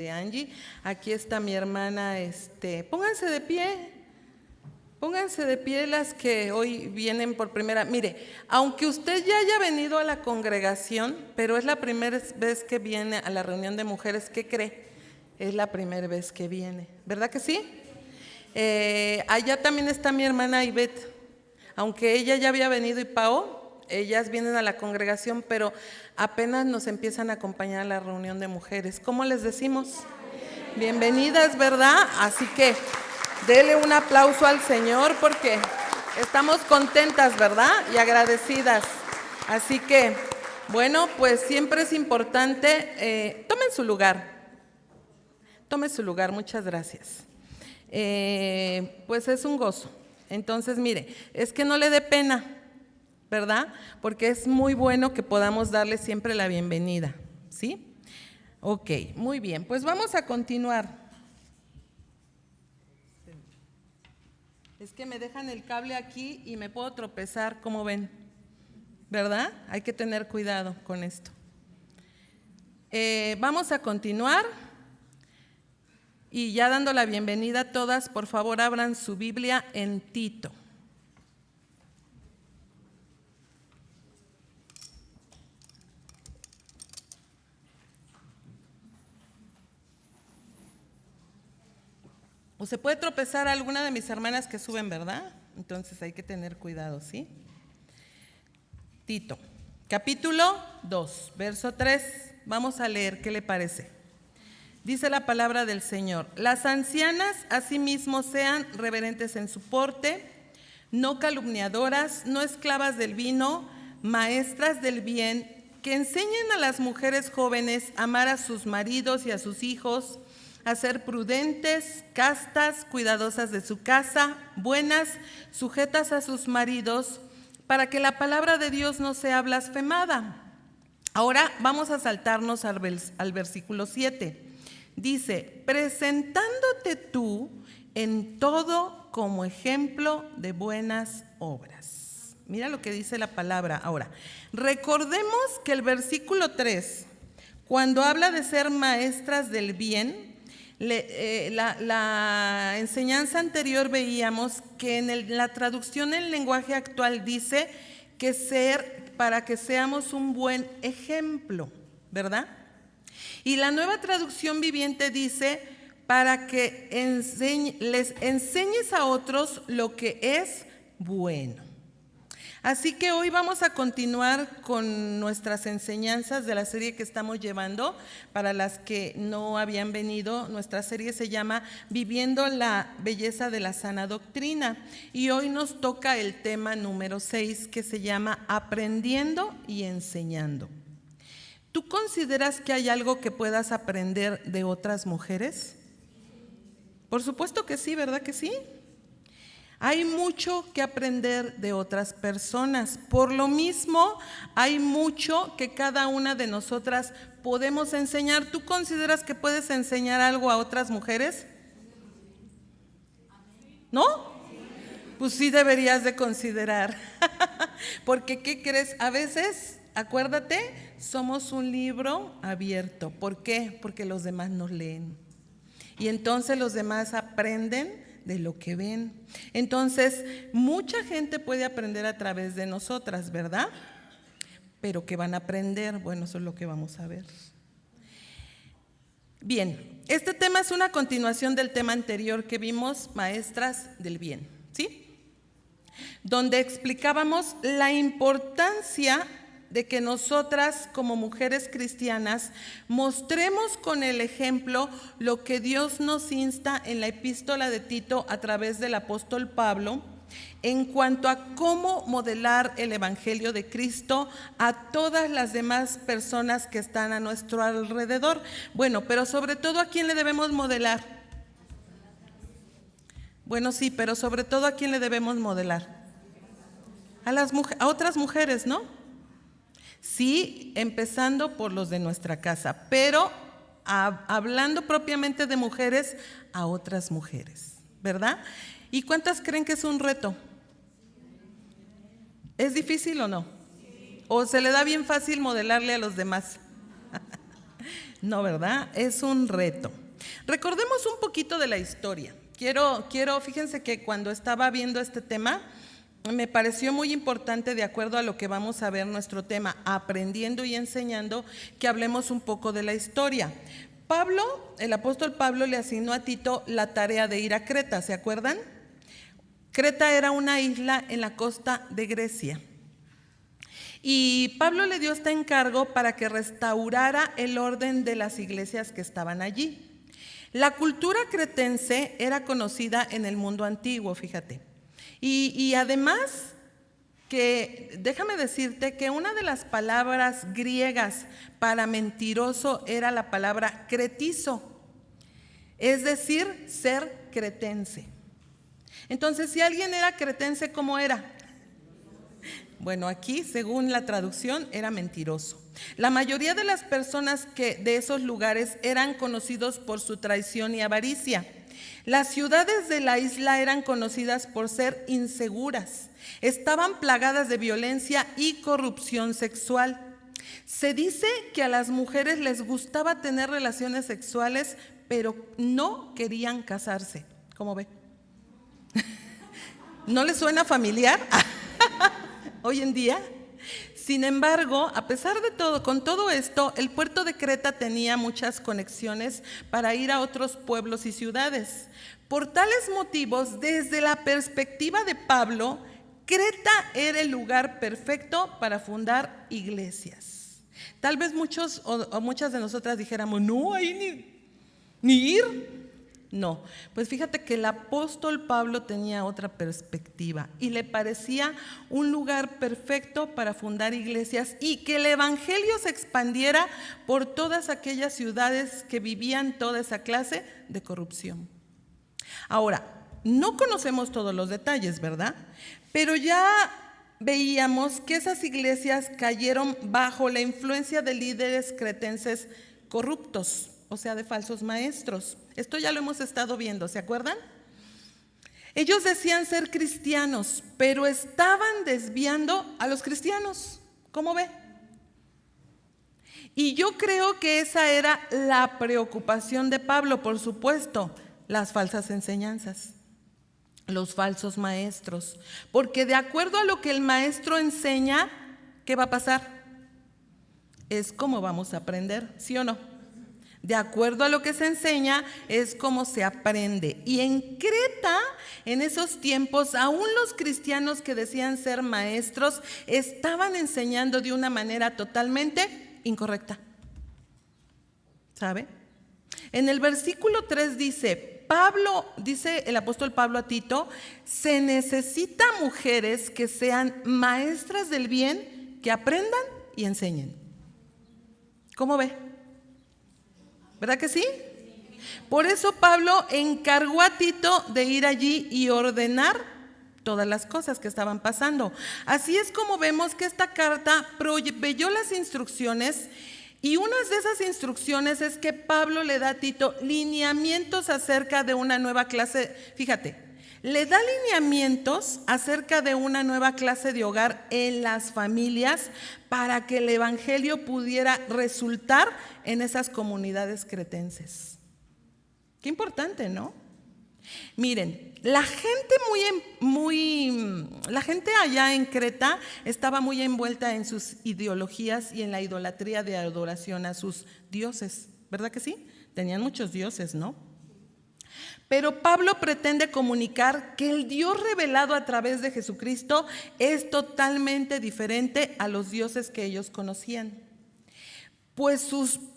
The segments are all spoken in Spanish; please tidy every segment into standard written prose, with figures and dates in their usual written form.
de Angie. Aquí está mi hermana, pónganse de pie las que hoy vienen por primera. Mire, aunque usted ya haya venido a la congregación, pero es la primera vez que viene a la reunión de mujeres, ¿qué cree? Es la primera vez que viene, ¿verdad que sí? Allá también está mi hermana Ivette, aunque ella ya había venido y Pao, ellas vienen a la congregación, pero apenas nos empiezan a acompañar a la reunión de mujeres. ¿Cómo les decimos? Bienvenidas, ¿verdad? Así que dele un aplauso al Señor porque estamos contentas, ¿verdad? Y agradecidas. Así que, bueno, pues siempre es importante, tomen su lugar, muchas gracias. Pues es un gozo. Entonces, mire, es que no le dé pena, ¿verdad? Porque es muy bueno que podamos darle siempre la bienvenida, ¿sí? Ok, muy bien, pues vamos a continuar. Es que me dejan el cable aquí y me puedo tropezar, como ven, ¿verdad? Hay que tener cuidado con esto. Vamos a continuar. Y ya dando la bienvenida a todas, por favor abran su Biblia en Tito. O se puede tropezar a alguna de mis hermanas que suben, ¿verdad? Entonces hay que tener cuidado, ¿sí? Tito, capítulo 2, verso 3. Vamos a leer, ¿qué le parece? Dice la palabra del Señor: las ancianas asimismo sean reverentes en su porte, no calumniadoras, no esclavas del vino, maestras del bien, que enseñen a las mujeres jóvenes a amar a sus maridos y a sus hijos, a ser prudentes, castas, cuidadosas de su casa, buenas, sujetas a sus maridos, para que la palabra de Dios no sea blasfemada. Ahora vamos a saltarnos al versículo 7. Dice: presentándote tú en todo como ejemplo de buenas obras. Mira lo que dice la palabra. Ahora, recordemos que el versículo 3, cuando habla de ser maestras del bien, la enseñanza anterior veíamos que en la traducción en lenguaje actual dice que ser para que seamos un buen ejemplo, ¿verdad? Y la nueva traducción viviente dice para que les enseñes a otros lo que es bueno. Así que hoy vamos a continuar con nuestras enseñanzas de la serie que estamos llevando. Para las que no habían venido, nuestra serie se llama Viviendo la belleza de la sana doctrina. Y hoy nos toca el tema número 6, que se llama Aprendiendo y enseñando. ¿Tú consideras que hay algo que puedas aprender de otras mujeres? Por supuesto que sí, ¿verdad que sí? Hay mucho que aprender de otras personas. Por lo mismo, hay mucho que cada una de nosotras podemos enseñar. ¿Tú consideras que puedes enseñar algo a otras mujeres? ¿No? Pues sí deberías de considerar. Porque, ¿qué crees? A veces, acuérdate, somos un libro abierto. ¿Por qué? Porque los demás nos leen. Y entonces los demás aprenden de lo que ven. Entonces, mucha gente puede aprender a través de nosotras, ¿verdad? Pero ¿qué van a aprender? Bueno, eso es lo que vamos a ver. Bien, este tema es una continuación del tema anterior que vimos, maestras del bien, ¿sí? Donde explicábamos la importancia de que nosotras como mujeres cristianas mostremos con el ejemplo lo que Dios nos insta en la epístola de Tito a través del apóstol Pablo en cuanto a cómo modelar el evangelio de Cristo a todas las demás personas que están a nuestro alrededor. Bueno, pero sobre todo, ¿a quién le debemos modelar? Bueno, sí, pero sobre todo, ¿a quién le debemos modelar? A otras mujeres, ¿no? Sí, empezando por los de nuestra casa, pero hablando propiamente de mujeres, a otras mujeres, ¿verdad? ¿Y cuántas creen que es un reto? ¿Es difícil o no? ¿O se le da bien fácil modelarle a los demás? No, ¿verdad? Es un reto. Recordemos un poquito de la historia. Fíjense que cuando estaba viendo este tema, me pareció muy importante, de acuerdo a lo que vamos a ver nuestro tema, aprendiendo y enseñando, que hablemos un poco de la historia. El apóstol Pablo le asignó a Tito la tarea de ir a Creta, ¿se acuerdan? Creta era una isla en la costa de Grecia. Y Pablo le dio este encargo para que restaurara el orden de las iglesias que estaban allí. La cultura cretense era conocida en el mundo antiguo, fíjate. Y además, déjame decirte que una de las palabras griegas para mentiroso era la palabra cretizo, es decir, ser cretense. Entonces, si alguien era cretense, ¿cómo era? Bueno, aquí, según la traducción, era mentiroso. La mayoría de las personas de esos lugares eran conocidos por su traición y avaricia. Las ciudades de la isla eran conocidas por ser inseguras. Estaban plagadas de violencia y corrupción sexual. Se dice que a las mujeres les gustaba tener relaciones sexuales, pero no querían casarse. ¿Cómo ve? ¿No le suena familiar? Hoy en día. Sin embargo, a pesar de todo, con todo esto, el puerto de Creta tenía muchas conexiones para ir a otros pueblos y ciudades. Por tales motivos, desde la perspectiva de Pablo, Creta era el lugar perfecto para fundar iglesias. Tal vez muchos o muchas de nosotras dijéramos, no, ahí ni ir. No, pues fíjate que el apóstol Pablo tenía otra perspectiva y le parecía un lugar perfecto para fundar iglesias y que el evangelio se expandiera por todas aquellas ciudades que vivían toda esa clase de corrupción. Ahora, no conocemos todos los detalles, ¿verdad? Pero ya veíamos que esas iglesias cayeron bajo la influencia de líderes cretenses corruptos, o sea, de falsos maestros. Esto ya lo hemos estado viendo, ¿se acuerdan? Ellos decían ser cristianos, pero estaban desviando a los cristianos. ¿Cómo ve? Y yo creo que esa era la preocupación de Pablo, por supuesto, las falsas enseñanzas, los falsos maestros. Porque de acuerdo a lo que el maestro enseña, ¿qué va a pasar? Es como vamos a aprender, ¿sí o no? De acuerdo a lo que se enseña es como se aprende. Y en Creta, en esos tiempos, aún los cristianos que decían ser maestros estaban enseñando de una manera totalmente incorrecta. ¿Sabe? En el versículo 3 dice el apóstol Pablo a Tito, se necesita mujeres que sean maestras del bien, que aprendan y enseñen. ¿Cómo ve? ¿Verdad que sí? Por eso Pablo encargó a Tito de ir allí y ordenar todas las cosas que estaban pasando. Así es como vemos que esta carta proveyó las instrucciones, y una de esas instrucciones es que Pablo le da a Tito lineamientos acerca de una nueva clase. Fíjate, le da lineamientos acerca de una nueva clase de hogar en las familias para que el evangelio pudiera resultar en esas comunidades cretenses. Qué importante, ¿no? Miren, la gente allá en Creta estaba muy envuelta en sus ideologías y en la idolatría de adoración a sus dioses, ¿verdad que sí? Tenían muchos dioses, ¿no? Pero Pablo pretende comunicar que el Dios revelado a través de Jesucristo es totalmente diferente a los dioses que ellos conocían.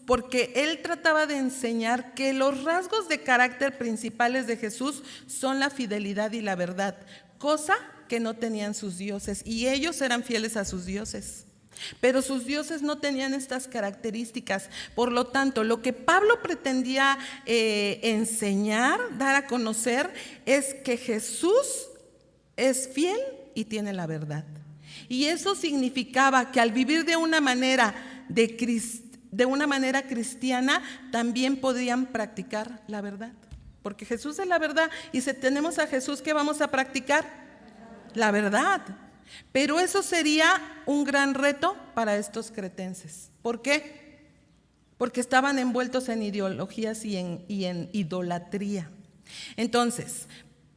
Porque él trataba de enseñar que los rasgos de carácter principales de Jesús son la fidelidad y la verdad, cosa que no tenían sus dioses, y ellos eran fieles a sus dioses. Pero sus dioses no tenían estas características. Por lo tanto, lo que Pablo pretendía enseñar, dar a conocer, es que Jesús es fiel y tiene la verdad. Y eso significaba que al vivir de una manera cristiana, también podían practicar la verdad. Porque Jesús es la verdad, y si tenemos a Jesús, ¿qué vamos a practicar? La verdad. Pero eso sería un gran reto para estos cretenses. ¿Por qué? porque estaban envueltos en ideologías y en idolatría. Entonces,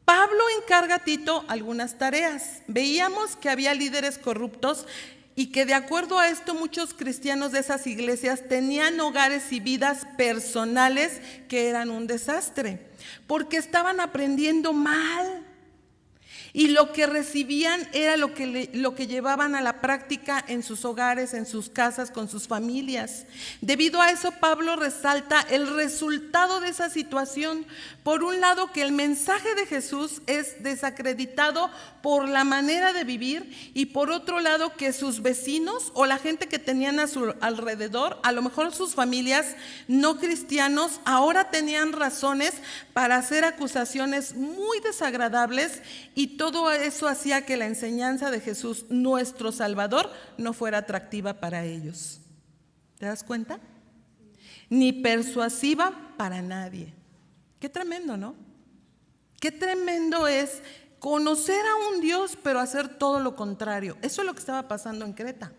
Pablo encarga a Tito algunas tareas. Veíamos que había líderes corruptos y que de acuerdo a esto muchos cristianos de esas iglesias tenían hogares y vidas personales que eran un desastre, porque estaban aprendiendo mal. Y lo que recibían era lo que llevaban a la práctica en sus hogares, en sus casas, con sus familias. Debido a eso, Pablo resalta el resultado de esa situación. Por un lado, que el mensaje de Jesús es desacreditado por la manera de vivir, y por otro lado, que sus vecinos o la gente que tenían a su alrededor, a lo mejor sus familias no cristianos, ahora tenían razones para hacer acusaciones muy desagradables, y todo eso hacía que la enseñanza de Jesús, nuestro Salvador, no fuera atractiva para ellos. ¿Te das cuenta? Ni persuasiva para nadie. Qué tremendo, ¿no? Qué tremendo es conocer a un Dios, pero hacer todo lo contrario. Eso es lo que estaba pasando en Creta.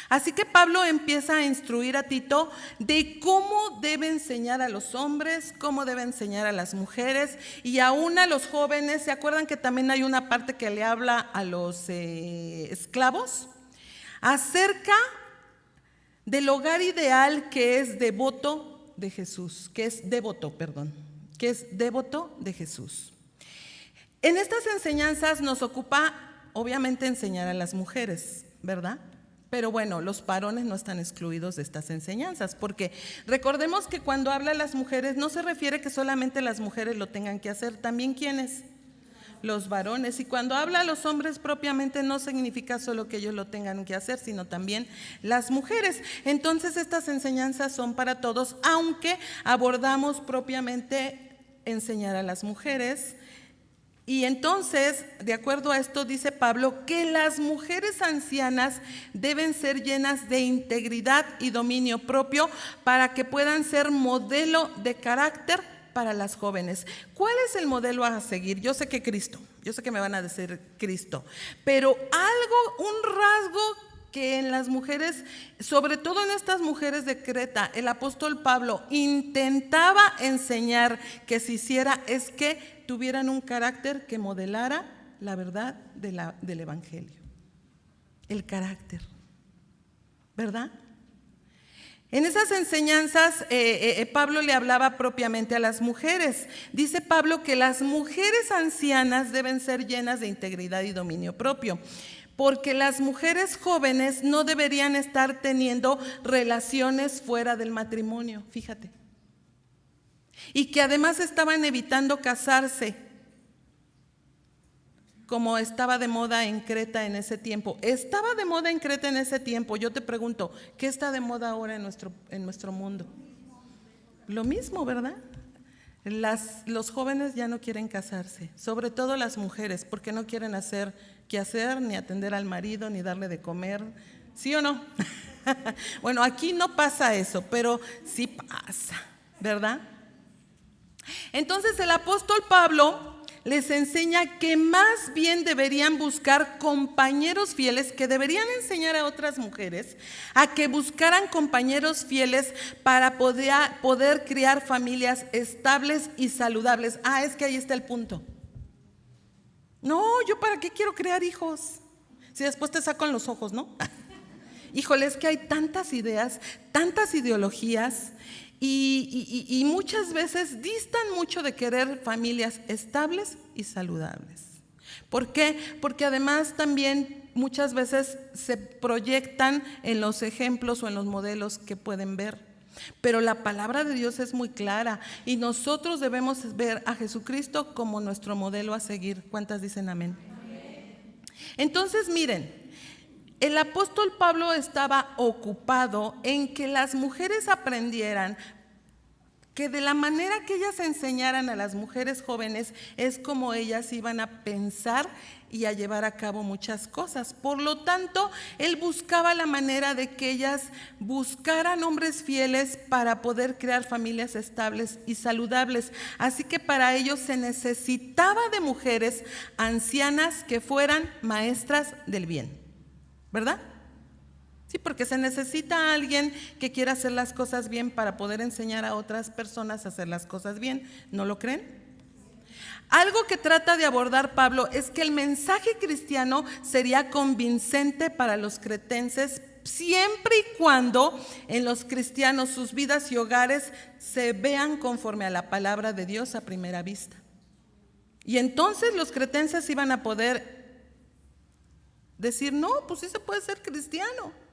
Así que Pablo empieza a instruir a Tito de cómo debe enseñar a los hombres, cómo debe enseñar a las mujeres y aún a los jóvenes. ¿Se acuerdan que también hay una parte que le habla a los esclavos? Acerca del hogar ideal que es devoto de Jesús, que es devoto de Jesús. En estas enseñanzas nos ocupa, obviamente, enseñar a las mujeres, ¿verdad? Pero bueno, los varones no están excluidos de estas enseñanzas, porque recordemos que cuando habla a las mujeres no se refiere que solamente las mujeres lo tengan que hacer, también ¿quiénes? Los varones. Y cuando habla a los hombres propiamente no significa solo que ellos lo tengan que hacer, sino también las mujeres. Entonces estas enseñanzas son para todos, aunque abordamos propiamente enseñar a las mujeres. Y entonces, de acuerdo a esto, dice Pablo que las mujeres ancianas deben ser llenas de integridad y dominio propio para que puedan ser modelo de carácter para las jóvenes. ¿Cuál es el modelo a seguir? Yo sé que Cristo, yo sé que me van a decir Cristo, pero un rasgo que en las mujeres, sobre todo en estas mujeres de Creta, el apóstol Pablo intentaba enseñar que se hiciera, es que tuvieran un carácter que modelara la verdad del evangelio. El carácter, ¿verdad? En esas enseñanzas Pablo le hablaba propiamente a las mujeres. Dice Pablo que las mujeres ancianas deben ser llenas de integridad y dominio propio, porque las mujeres jóvenes no deberían estar teniendo relaciones fuera del matrimonio, fíjate. Y que además estaban evitando casarse, como estaba de moda en Creta en ese tiempo. Estaba de moda en Creta en ese tiempo. Yo te pregunto, ¿qué está de moda ahora en nuestro mundo? Lo mismo, ¿verdad? Los jóvenes ya no quieren casarse, sobre todo las mujeres, porque no quieren hacer qué hacer, ni atender al marido, ni darle de comer. ¿Sí o no? Bueno, aquí no pasa eso, pero sí pasa, ¿verdad? Entonces el apóstol Pablo les enseña que más bien deberían buscar compañeros fieles, que deberían enseñar a otras mujeres a que buscaran compañeros fieles para poder criar familias estables y saludables. Es que ahí está el punto. No, ¿yo para qué quiero crear hijos? Si después te saco en los ojos, ¿no? Híjole, es que hay tantas ideas, tantas ideologías, y muchas veces distan mucho de querer familias estables y saludables. ¿Por qué? Porque además también muchas veces se proyectan en los ejemplos o en los modelos que pueden ver. Pero la palabra de Dios es muy clara y nosotros debemos ver a Jesucristo como nuestro modelo a seguir. ¿Cuántas dicen amén? Entonces miren, el apóstol Pablo estaba ocupado en que las mujeres aprendieran que de la manera que ellas enseñaran a las mujeres jóvenes es como ellas iban a pensar y a llevar a cabo muchas cosas. Por lo tanto, él buscaba la manera de que ellas buscaran hombres fieles para poder crear familias estables y saludables. Así que para ello se necesitaba de mujeres ancianas que fueran maestras del bien, ¿verdad? Sí, porque se necesita alguien que quiera hacer las cosas bien para poder enseñar a otras personas a hacer las cosas bien. ¿No lo creen? Algo que trata de abordar Pablo es que el mensaje cristiano sería convincente para los cretenses siempre y cuando en los cristianos sus vidas y hogares se vean conforme a la palabra de Dios a primera vista. Y entonces los cretenses iban a poder decir, no, pues sí se puede ser cristiano.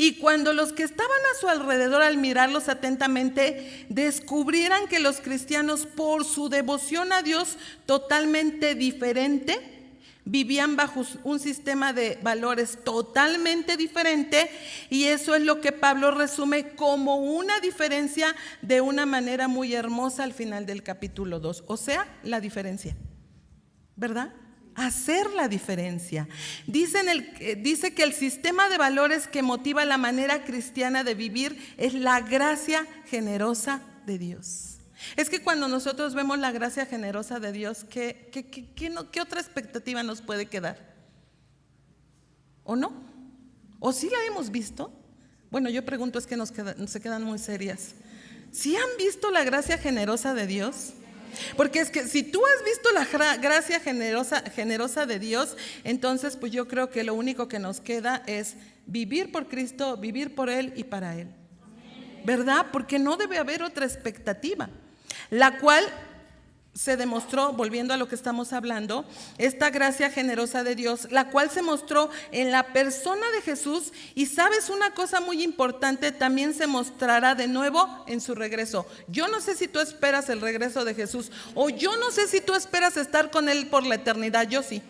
Y cuando los que estaban a su alrededor, al mirarlos atentamente, descubrieran que los cristianos, por su devoción a Dios totalmente diferente, vivían bajo un sistema de valores totalmente diferente, y eso es lo que Pablo resume como una diferencia de una manera muy hermosa al final del capítulo 2. O sea, la diferencia, ¿verdad? Hacer la diferencia. Dice que el sistema de valores que motiva la manera cristiana de vivir es la gracia generosa de Dios. Es que cuando nosotros vemos la gracia generosa de Dios, ¿qué otra expectativa nos puede quedar? ¿O no? ¿O sí la hemos visto? Bueno, yo pregunto, es que se quedan muy serias. ¿Sí han visto la gracia generosa de Dios? Porque es que si tú has visto la gracia generosa de Dios, entonces pues yo creo que lo único que nos queda es vivir por Cristo, vivir por Él y para Él, ¿verdad? Porque no debe haber otra expectativa, la cual se demostró, volviendo a lo que estamos hablando, esta gracia generosa de Dios, la cual se mostró en la persona de Jesús. Y sabes una cosa muy importante, también se mostrará de nuevo en su regreso. Yo no sé si tú esperas el regreso de Jesús, o yo no sé si tú esperas estar con Él por la eternidad. Yo sí.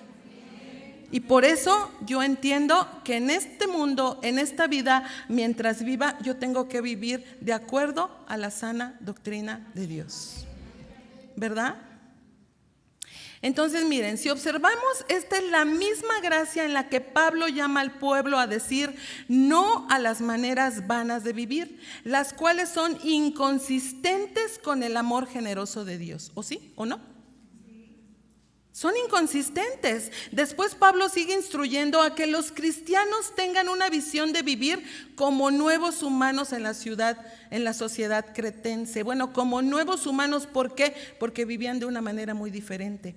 Y por eso yo entiendo que en este mundo, en esta vida, mientras viva, yo tengo que vivir de acuerdo a la sana doctrina de Dios, ¿verdad? Entonces miren, si observamos, esta es la misma gracia en la que Pablo llama al pueblo a decir no a las maneras vanas de vivir, las cuales son inconsistentes con el amor generoso de Dios. ¿O sí? ¿O no? Son inconsistentes. Después Pablo sigue instruyendo a que los cristianos tengan una visión de vivir como nuevos humanos en la sociedad cretense. Bueno, como nuevos humanos, ¿por qué? Porque vivían de una manera muy diferente.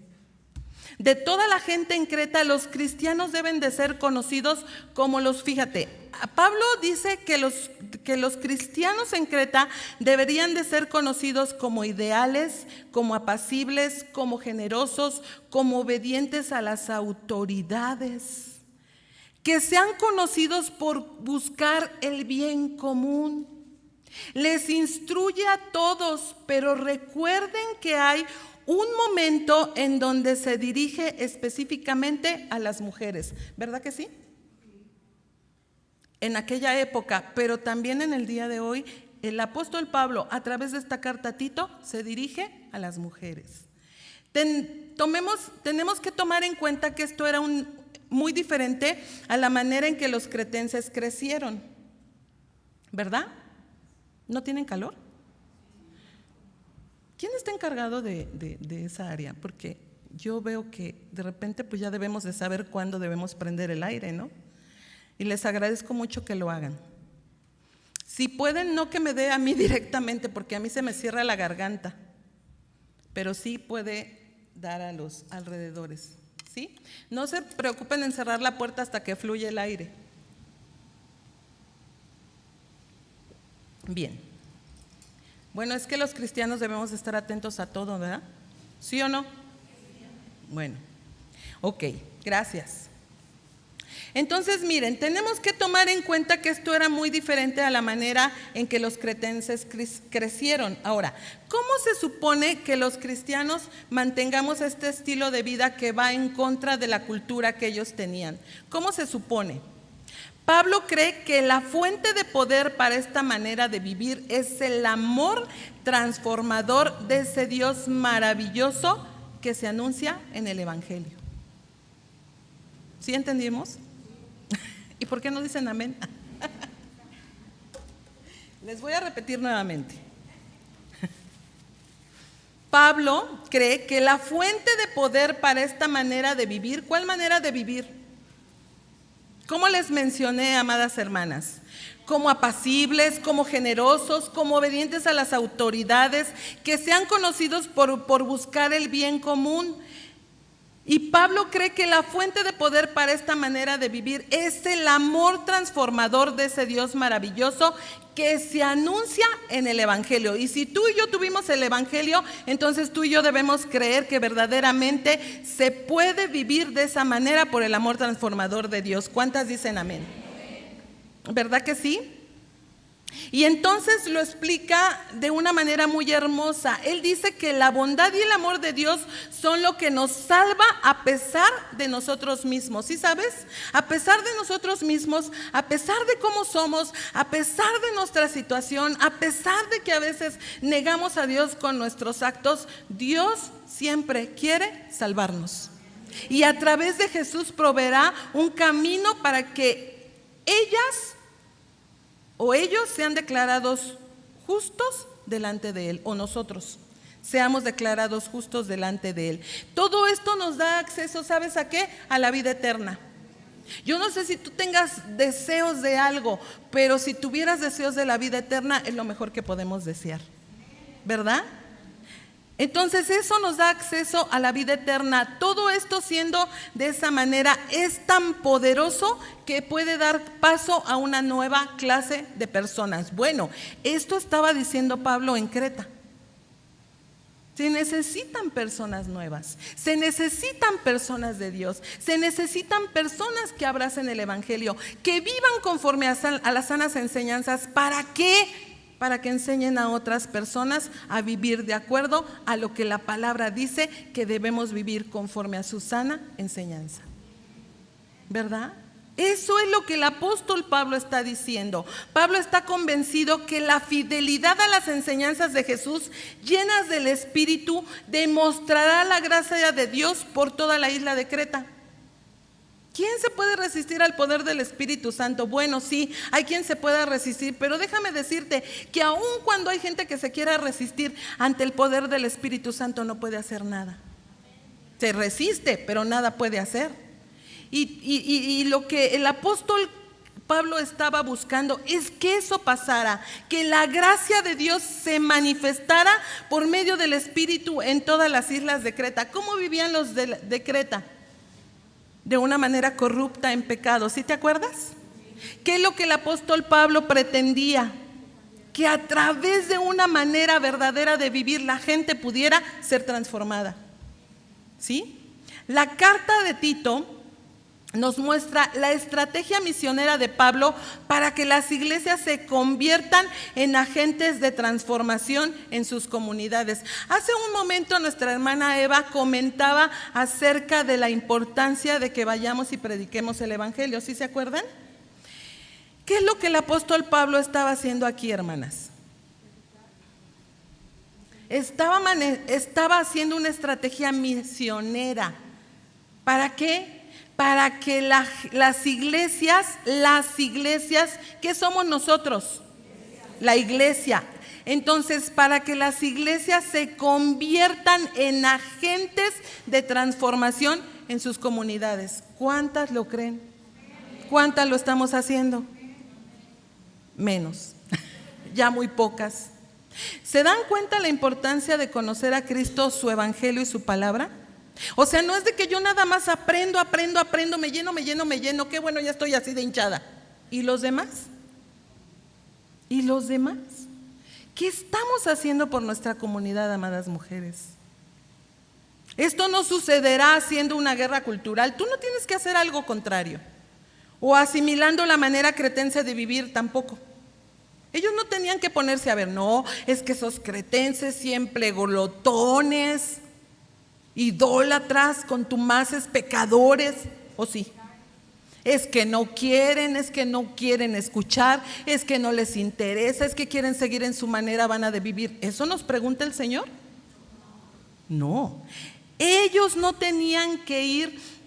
De toda la gente en Creta, los cristianos deben de ser conocidos como fíjate, Pablo dice que los cristianos en Creta deberían de ser conocidos como ideales, como apacibles, como generosos, como obedientes a las autoridades, que sean conocidos por buscar el bien común. Les instruye a todos, pero recuerden que hay un momento en donde se dirige específicamente a las mujeres, ¿verdad que sí? En aquella época, pero también en el día de hoy, el apóstol Pablo, a través de esta carta a Tito, se dirige a las mujeres. Tenemos que tomar en cuenta que esto era muy diferente a la manera en que los cretenses crecieron, ¿verdad? ¿No tienen calor? ¿Quién está encargado de esa área? Porque yo veo que de repente pues ya debemos de saber cuándo debemos prender el aire, ¿no? Y les agradezco mucho que lo hagan. Si pueden, no que me dé a mí directamente, porque a mí se me cierra la garganta, pero sí puede dar a los alrededores, ¿sí? No se preocupen en cerrar la puerta hasta que fluya el aire. Bien. Bueno, es que los cristianos debemos estar atentos a todo, ¿verdad? ¿Sí o no? Bueno, ok, gracias. Entonces, miren, tenemos que tomar en cuenta que esto era muy diferente a la manera en que los cretenses crecieron. Ahora, ¿cómo se supone que los cristianos mantengamos este estilo de vida que va en contra de la cultura que ellos tenían? ¿Cómo se supone? Pablo cree que la fuente de poder para esta manera de vivir es el amor transformador de ese Dios maravilloso que se anuncia en el Evangelio. ¿Sí entendimos? ¿Y por qué no dicen amén? Les voy a repetir nuevamente. Pablo cree que la fuente de poder para esta manera de vivir, ¿cuál manera de vivir? ¿Cómo les mencioné, amadas hermanas? Como apacibles, como generosos, como obedientes a las autoridades, que sean conocidos por buscar el bien común. Y Pablo cree que la fuente de poder para esta manera de vivir es el amor transformador de ese Dios maravilloso que se anuncia en el Evangelio. Y si tú y yo tuvimos el Evangelio, entonces tú y yo debemos creer que verdaderamente se puede vivir de esa manera por el amor transformador de Dios. ¿Cuántas dicen amén? ¿Verdad que sí? Y entonces lo explica de una manera muy hermosa. Él dice que la bondad y el amor de Dios son lo que nos salva a pesar de nosotros mismos. ¿Sí sabes? A pesar de nosotros mismos, a pesar de cómo somos, a pesar de nuestra situación, a pesar de que a veces negamos a Dios con nuestros actos, Dios siempre quiere salvarnos. Y a través de Jesús proveerá un camino para que ellas o ellos sean declarados justos delante de Él, o nosotros seamos declarados justos delante de Él. Todo esto nos da acceso, ¿sabes a qué? A la vida eterna. Yo no sé si tú tengas deseos de algo, pero si tuvieras deseos de la vida eterna, es lo mejor que podemos desear, ¿verdad? Entonces eso nos da acceso a la vida eterna. Todo esto siendo de esa manera es tan poderoso que puede dar paso a una nueva clase de personas. Bueno, esto estaba diciendo Pablo en Creta. Se necesitan personas nuevas, se necesitan personas de Dios, se necesitan personas que abracen el Evangelio, que vivan conforme a las sanas enseñanzas. ¿Para qué? Para que enseñen a otras personas a vivir de acuerdo a lo que la palabra dice que debemos vivir conforme a su sana enseñanza. ¿Verdad? Eso es lo que el apóstol Pablo está diciendo. Pablo está convencido que la fidelidad a las enseñanzas de Jesús, llenas del Espíritu, demostrará la gracia de Dios por toda la isla de Creta. ¿Quién se puede resistir al poder del Espíritu Santo? Bueno, sí, hay quien se pueda resistir, pero déjame decirte que aun cuando hay gente que se quiera resistir ante el poder del Espíritu Santo, no puede hacer nada. Se resiste, pero nada puede hacer. Y lo que el apóstol Pablo estaba buscando es que eso pasara, que la gracia de Dios se manifestara por medio del Espíritu en todas las islas de Creta. ¿Cómo vivían los de Creta? De una manera corrupta en pecado. ¿Sí te acuerdas? ¿Qué es lo que el apóstol Pablo pretendía? Que a través de una manera verdadera de vivir la gente pudiera ser transformada. ¿Sí? La carta de Tito nos muestra la estrategia misionera de Pablo para que las iglesias se conviertan en agentes de transformación en sus comunidades. Hace un momento nuestra hermana Eva comentaba acerca de la importancia de que vayamos y prediquemos el Evangelio. ¿Sí se acuerdan? ¿Qué es lo que el apóstol Pablo estaba haciendo aquí, hermanas? Estaba haciendo una estrategia misionera. ¿Para qué? Para que las iglesias, ¿qué somos nosotros? La iglesia. Entonces, para que las iglesias se conviertan en agentes de transformación en sus comunidades. ¿Cuántas lo creen? ¿Cuántas lo estamos haciendo? Menos, ya muy pocas. ¿Se dan cuenta la importancia de conocer a Cristo, su evangelio y su palabra? O sea, no es de que yo nada más aprendo, me lleno, qué bueno, ya estoy así de hinchada. ¿Y los demás? ¿Y los demás? ¿Qué estamos haciendo por nuestra comunidad, amadas mujeres? Esto no sucederá haciendo una guerra cultural. Tú no tienes que hacer algo contrario. O asimilando la manera cretense de vivir tampoco. Ellos no tenían que ponerse a ver, no, es que esos cretenses siempre glotones, idólatras, contumaces, pecadores, ¿o sí? Es que no quieren escuchar, es que no les interesa, es que quieren seguir en su manera vana de vivir. ¿Eso nos pregunta el Señor? No, ellos no tenían que ir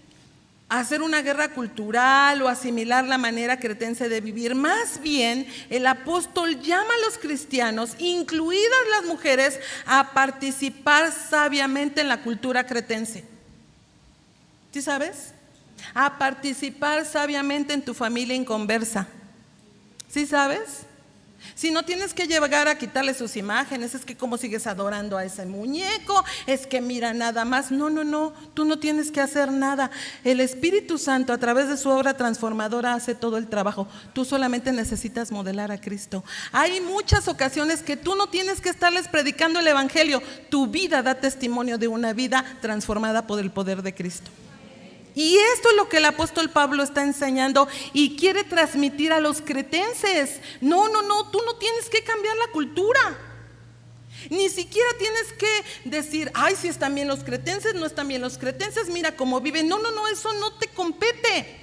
a hacer una guerra cultural o asimilar la manera cretense de vivir. Más bien, el apóstol llama a los cristianos, incluidas las mujeres, a participar sabiamente en la cultura cretense. ¿Sí sabes? a participar sabiamente en tu familia inconversa. ¿Sí sabes? Si no tienes que llegar a quitarle sus imágenes, es que cómo sigues adorando a ese muñeco, es que mira nada más. No, tú no tienes que hacer nada. El Espíritu Santo a través de su obra transformadora hace todo el trabajo. Tú solamente necesitas modelar a Cristo. Hay muchas ocasiones que tú no tienes que estarles predicando el Evangelio. Tu vida da testimonio de una vida transformada por el poder de Cristo. Y esto es lo que el apóstol Pablo está enseñando y quiere transmitir a los cretenses. No, tú no tienes que cambiar la cultura. Ni siquiera tienes que decir, ay, si están bien los cretenses, no están bien los cretenses, mira cómo viven. No, eso no te compete.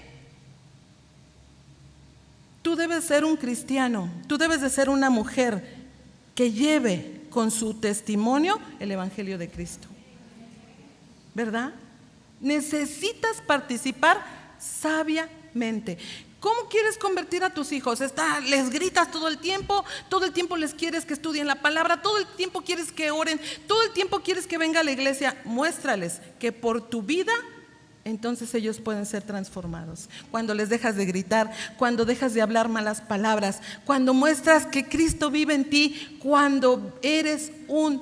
Tú debes ser un cristiano, tú debes de ser una mujer que lleve con su testimonio el Evangelio de Cristo. ¿Verdad? Necesitas participar sabiamente. ¿Cómo quieres convertir a tus hijos? Les gritas todo el tiempo les quieres que estudien la palabra, todo el tiempo quieres que oren, todo el tiempo quieres que venga a la iglesia. Muéstrales que por tu vida, entonces ellos pueden ser transformados. Cuando les dejas de gritar, cuando dejas de hablar malas palabras, cuando muestras que Cristo vive en ti, cuando eres un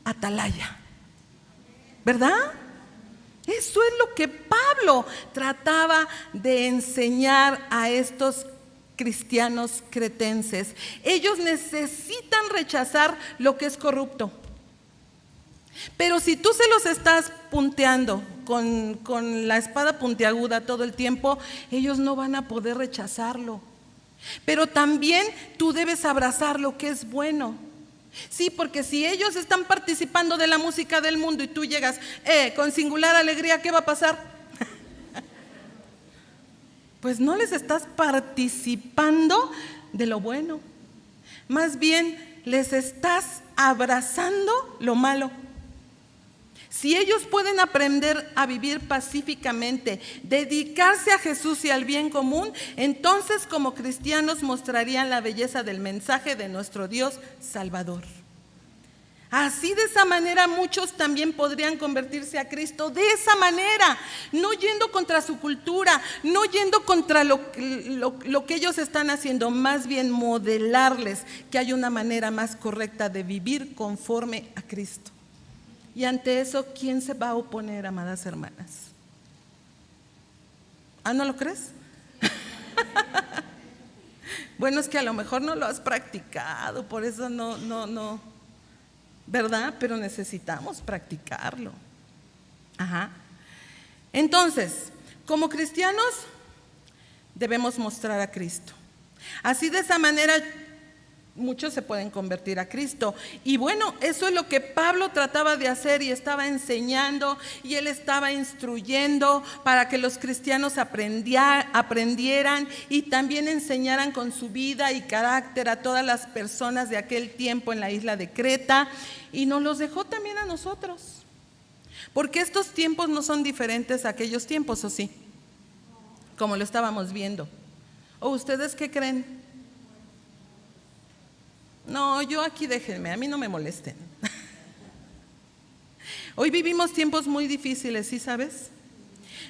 atalaya. ¿Verdad? Eso es lo que Pablo trataba de enseñar a estos cristianos cretenses. Ellos necesitan rechazar lo que es corrupto. Pero si tú se los estás punteando con la espada puntiaguda todo el tiempo, ellos no van a poder rechazarlo. Pero también tú debes abrazar lo que es bueno. Sí, porque si ellos están participando de la música del mundo y tú llegas con singular alegría, ¿qué va a pasar? Pues no les estás participando de lo bueno. Más bien les estás abrazando lo malo. Si ellos pueden aprender a vivir pacíficamente, dedicarse a Jesús y al bien común, entonces como cristianos mostrarían la belleza del mensaje de nuestro Dios Salvador. Así, de esa manera, muchos también podrían convertirse a Cristo. De esa manera, no yendo contra su cultura, no yendo contra lo que ellos están haciendo, más bien modelarles que hay una manera más correcta de vivir conforme a Cristo. Y ante eso, ¿quién se va a oponer, amadas hermanas? ¿No lo crees? Bueno, es que a lo mejor no lo has practicado, por eso no, ¿verdad? Pero necesitamos practicarlo. Entonces, como cristianos, debemos mostrar a Cristo. Así, de esa manera, muchos se pueden convertir a Cristo. Y bueno, eso es lo que Pablo trataba de hacer y estaba enseñando, y él estaba instruyendo para que los cristianos aprendieran y también enseñaran con su vida y carácter a todas las personas de aquel tiempo en la isla de Creta, y nos los dejó también a nosotros. Porque estos tiempos no son diferentes a aquellos tiempos, ¿o sí? Como lo estábamos viendo. ¿O ustedes qué creen? No, yo aquí déjenme, a mí no me molesten. Hoy vivimos tiempos muy difíciles, ¿sí sabes?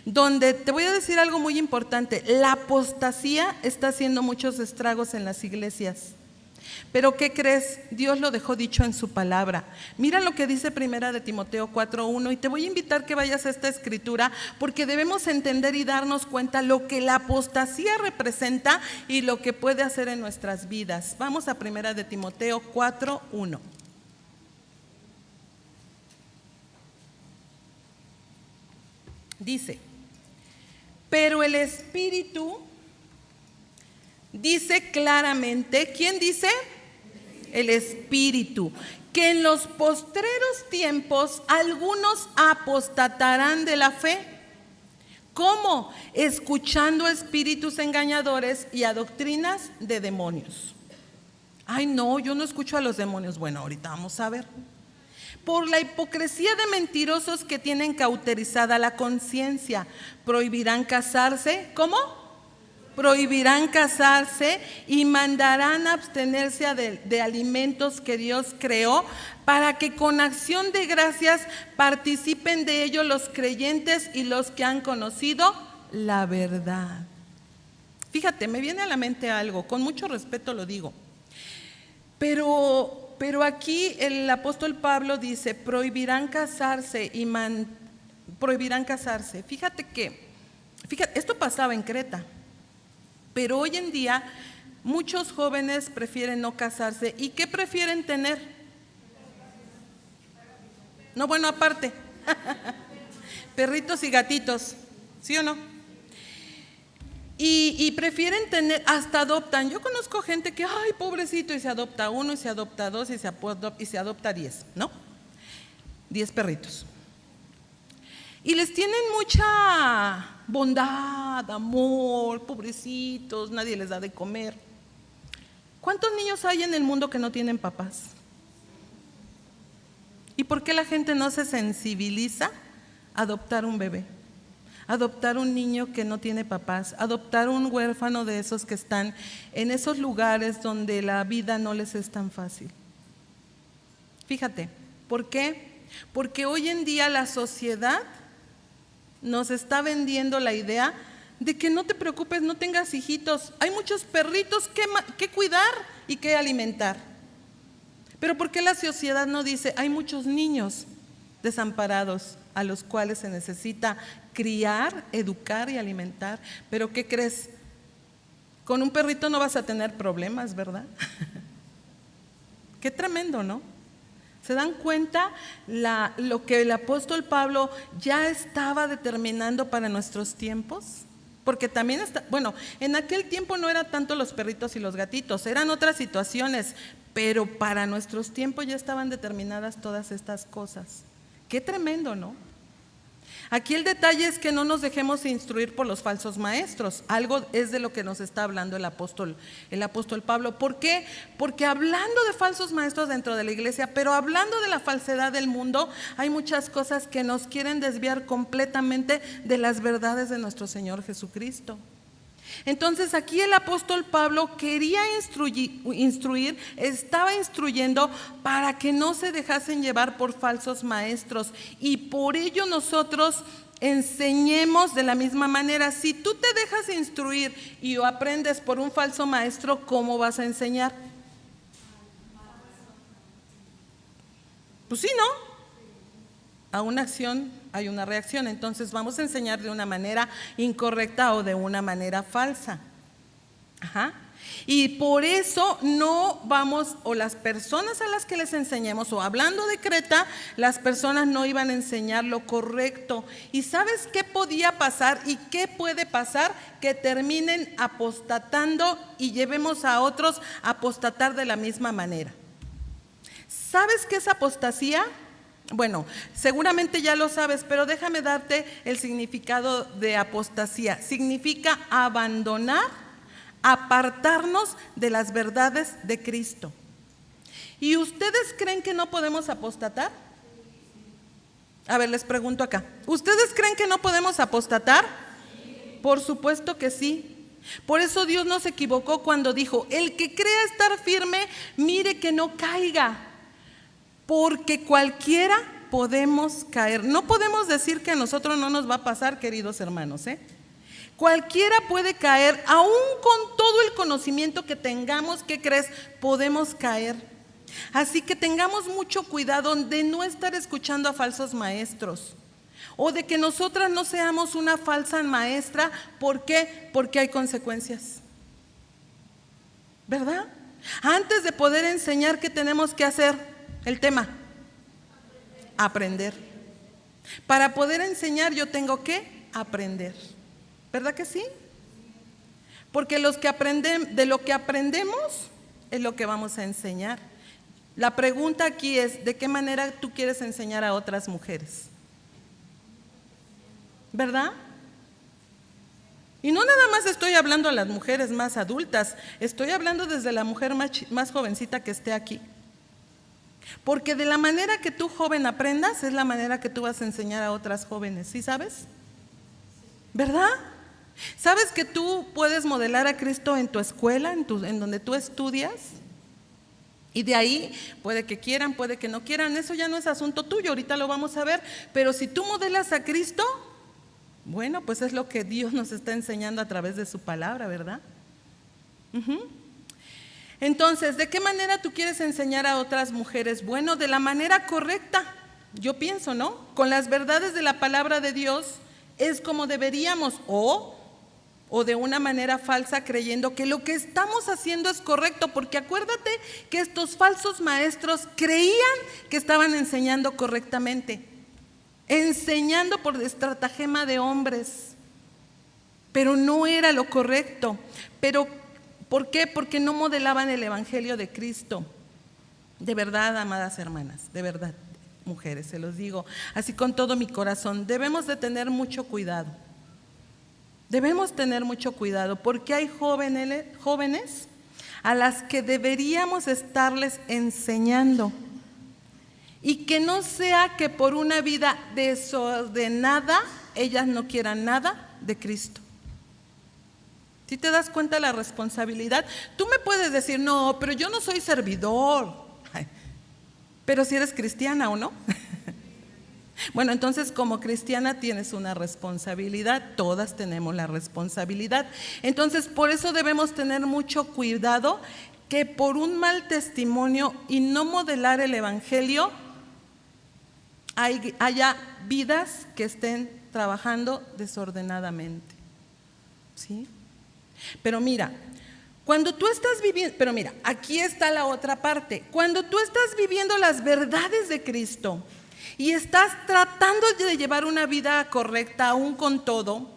Donde te voy a decir algo muy importante. La apostasía está haciendo muchos estragos en las iglesias. Pero ¿qué crees? Dios lo dejó dicho en su palabra. Mira lo que dice Primera de Timoteo 4:1, y te voy a invitar que vayas a esta escritura, porque debemos entender y darnos cuenta lo que la apostasía representa y lo que puede hacer en nuestras vidas. Vamos a Primera de Timoteo 4:1. Dice: pero el Espíritu dice claramente, ¿quién dice? El Espíritu, que en los postreros tiempos algunos apostatarán de la fe. ¿Cómo? Escuchando espíritus engañadores y a doctrinas de demonios. Ay, no, yo no escucho a los demonios. Bueno, ahorita vamos a ver. Por la hipocresía de mentirosos que tienen cauterizada la conciencia, prohibirán casarse. ¿Cómo? Prohibirán casarse y mandarán abstenerse de alimentos que Dios creó, para que con acción de gracias participen de ello los creyentes y los que han conocido la verdad. Fíjate, me viene a la mente algo, con mucho respeto lo digo, pero aquí el apóstol Pablo dice, prohibirán casarse. Fíjate, esto pasaba en Creta, pero hoy en día muchos jóvenes prefieren no casarse. ¿Y qué prefieren tener? No, bueno, aparte, perritos y gatitos, ¿sí o no? Y prefieren tener, hasta adoptan. Yo conozco gente que, ay, pobrecito, y se adopta uno, y se adopta dos, y se adopta 10, ¿no? 10 perritos. Y les tienen mucha bondad, amor, pobrecitos, nadie les da de comer. ¿Cuántos niños hay en el mundo que no tienen papás? ¿Y por qué la gente no se sensibiliza a adoptar un bebé? Adoptar un niño que no tiene papás, adoptar un huérfano de esos que están en esos lugares donde la vida no les es tan fácil. Fíjate, ¿por qué? Porque hoy en día la sociedad nos está vendiendo la idea de que no te preocupes, no tengas hijitos. Hay muchos perritos que cuidar y que alimentar. Pero ¿por qué la sociedad no dice, hay muchos niños desamparados a los cuales se necesita criar, educar y alimentar? Pero ¿qué crees? Con un perrito no vas a tener problemas, ¿verdad? Qué tremendo, ¿no? ¿Se dan cuenta lo que el apóstol Pablo ya estaba determinando para nuestros tiempos? Porque también en aquel tiempo no era tanto los perritos y los gatitos, eran otras situaciones, pero para nuestros tiempos ya estaban determinadas todas estas cosas. Qué tremendo, ¿no? Aquí el detalle es que no nos dejemos instruir por los falsos maestros. Algo es de lo que nos está hablando el apóstol Pablo. ¿Por qué? Porque hablando de falsos maestros dentro de la iglesia, pero hablando de la falsedad del mundo, hay muchas cosas que nos quieren desviar completamente de las verdades de nuestro Señor Jesucristo. Entonces aquí el apóstol Pablo quería instruir, estaba instruyendo para que no se dejasen llevar por falsos maestros, y por ello nosotros enseñemos de la misma manera. Si tú te dejas instruir y aprendes por un falso maestro, ¿cómo vas a enseñar? Pues sí, ¿no? A una acción hay una reacción, entonces vamos a enseñar de una manera incorrecta o de una manera falsa. Y por eso no vamos, o las personas a las que les enseñemos, o hablando de Creta, las personas no iban a enseñar lo correcto. ¿Y sabes qué podía pasar y qué puede pasar? Que terminen apostatando y llevemos a otros a apostatar de la misma manera. ¿Sabes qué es apostasía? Bueno, seguramente ya lo sabes, pero déjame darte el significado de apostasía. Significa abandonar, apartarnos de las verdades de Cristo. ¿Y ustedes creen que no podemos apostatar? A ver, les pregunto acá. ¿Ustedes creen que no podemos apostatar? Por supuesto que sí. Por eso Dios no se equivocó cuando dijo, el que crea estar firme, mire que no caiga. Porque cualquiera podemos caer. No podemos decir que a nosotros no nos va a pasar, queridos hermanos, Cualquiera puede caer, aún con todo el conocimiento que tengamos. ¿Qué crees? Podemos caer. Así que tengamos mucho cuidado de no estar escuchando a falsos maestros, o de que nosotras no seamos una falsa maestra. ¿Por qué? Porque hay consecuencias, ¿verdad? Antes de poder enseñar, ¿qué tenemos que hacer? El tema, aprender. Para poder enseñar yo tengo que aprender, ¿verdad que sí? Porque de lo que aprendemos es lo que vamos a enseñar. La pregunta aquí es, ¿de qué manera tú quieres enseñar a otras mujeres? ¿Verdad? Y no nada más estoy hablando a las mujeres más adultas, estoy hablando desde la mujer más jovencita que esté aquí. Porque de la manera que tú, joven, aprendas, es la manera que tú vas a enseñar a otras jóvenes, ¿sí sabes? ¿Verdad? ¿Sabes que tú puedes modelar a Cristo en tu escuela, en donde tú estudias? Y de ahí puede que quieran, puede que no quieran, eso ya no es asunto tuyo, ahorita lo vamos a ver. Pero si tú modelas a Cristo, Bueno, pues es lo que Dios nos está enseñando a través de su palabra, ¿verdad? Entonces, ¿de qué manera tú quieres enseñar a otras mujeres? Bueno, de la manera correcta, yo pienso, ¿no? Con las verdades de la palabra de Dios es como deberíamos, o de una manera falsa creyendo que lo que estamos haciendo es correcto, porque acuérdate que estos falsos maestros creían que estaban enseñando correctamente, enseñando por estratagema de hombres, pero no era lo correcto. Pero ¿por qué? Porque no modelaban el evangelio de Cristo. De verdad, amadas hermanas, de verdad, mujeres, se los digo así con todo mi corazón, debemos de tener mucho cuidado. Debemos tener mucho cuidado porque hay jóvenes a las que deberíamos estarles enseñando, y que no sea que por una vida desordenada ellas no quieran nada de Cristo. ¿Sí te das cuenta de la responsabilidad? Tú me puedes decir, no, pero yo no soy servidor. Ay, pero si eres cristiana, ¿o no? Bueno, entonces como cristiana tienes una responsabilidad, todas tenemos la responsabilidad. Entonces por eso debemos tener mucho cuidado que por un mal testimonio y no modelar el evangelio haya vidas que estén trabajando desordenadamente. ¿Sí? Pero mira, cuando tú estás viviendo, pero mira, aquí está la otra parte. Cuando tú estás viviendo las verdades de Cristo y estás tratando de llevar una vida correcta, aún con todo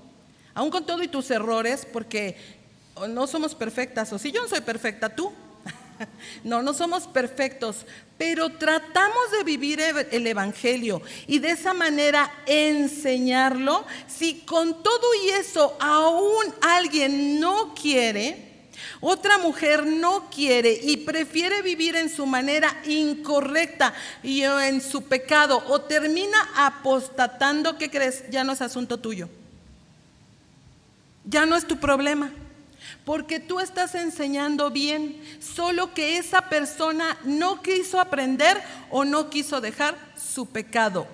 y tus errores, porque no somos perfectas, o si yo no soy perfecta, tú. No somos perfectos, pero tratamos de vivir el evangelio y de esa manera enseñarlo. Si con todo y eso aún alguien no quiere, otra mujer no quiere y prefiere vivir en su manera incorrecta y en su pecado, o termina apostatando, ¿qué crees? Ya no es asunto tuyo, ya no es tu problema, porque tú estás enseñando bien, solo que esa persona no quiso aprender o no quiso dejar su pecado.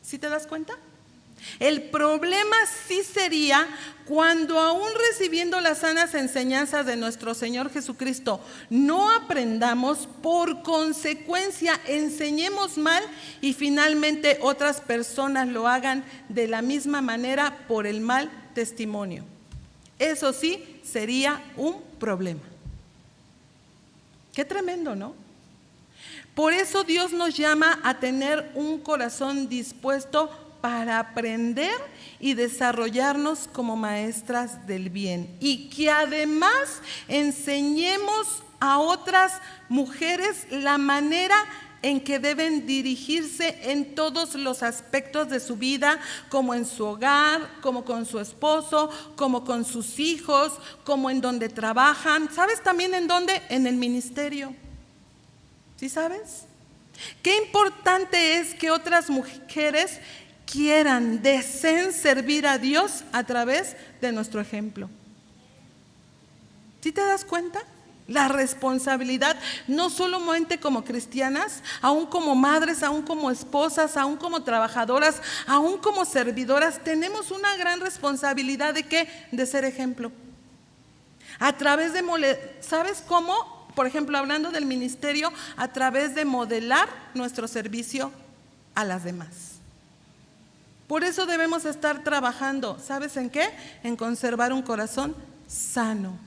¿Sí te das cuenta? El problema sí sería cuando, aún recibiendo las sanas enseñanzas de nuestro Señor Jesucristo, no aprendamos, por consecuencia enseñemos mal y finalmente otras personas lo hagan de la misma manera por el mal testimonio. Eso sí sería un problema. Qué tremendo, ¿no? Por eso Dios nos llama a tener un corazón dispuesto para aprender y desarrollarnos como maestras del bien, y que además enseñemos a otras mujeres la manera en que deben dirigirse en todos los aspectos de su vida, como en su hogar, como con su esposo, como con sus hijos, como en donde trabajan. ¿Sabes también en dónde? En el ministerio. ¿Sí sabes? Qué importante es que otras mujeres quieran, deseen servir a Dios a través de nuestro ejemplo. ¿Sí te das cuenta? La responsabilidad, no solamente como cristianas, aún como madres, aún como esposas, aún como trabajadoras, aún como servidoras, tenemos una gran responsabilidad. ¿De qué? De ser ejemplo. A través de, ¿sabes cómo? Por ejemplo, hablando del ministerio, a través de modelar nuestro servicio a las demás. Por eso debemos estar trabajando, ¿sabes en qué? En conservar un corazón sano.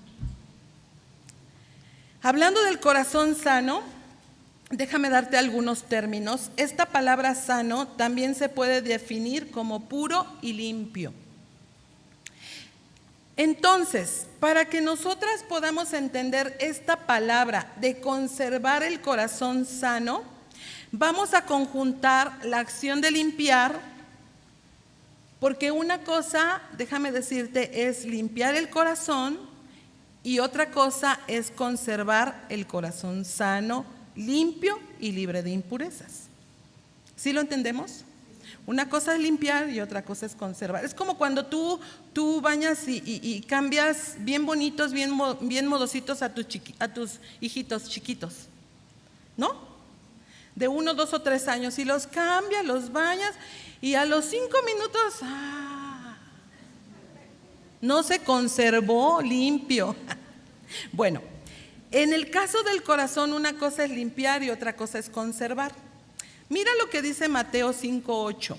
Hablando del corazón sano, déjame darte algunos términos. Esta palabra sano también se puede definir como puro y limpio. Entonces, para que nosotras podamos entender esta palabra de conservar el corazón sano, vamos a conjuntar la acción de limpiar, porque una cosa, déjame decirte, es limpiar el corazón y otra cosa es conservar el corazón sano, limpio y libre de impurezas. ¿Sí lo entendemos? Una cosa es limpiar y otra cosa es conservar. Es como cuando tú bañas y cambias bien bonitos, bien modositos a tus hijitos chiquitos, ¿no? De 1, 2 o 3 años, y los cambias, los bañas, y a los 5 minutos, no se conservó limpio. Bueno, en el caso del corazón una cosa es limpiar y otra cosa es conservar. Mira lo que dice Mateo 5:8.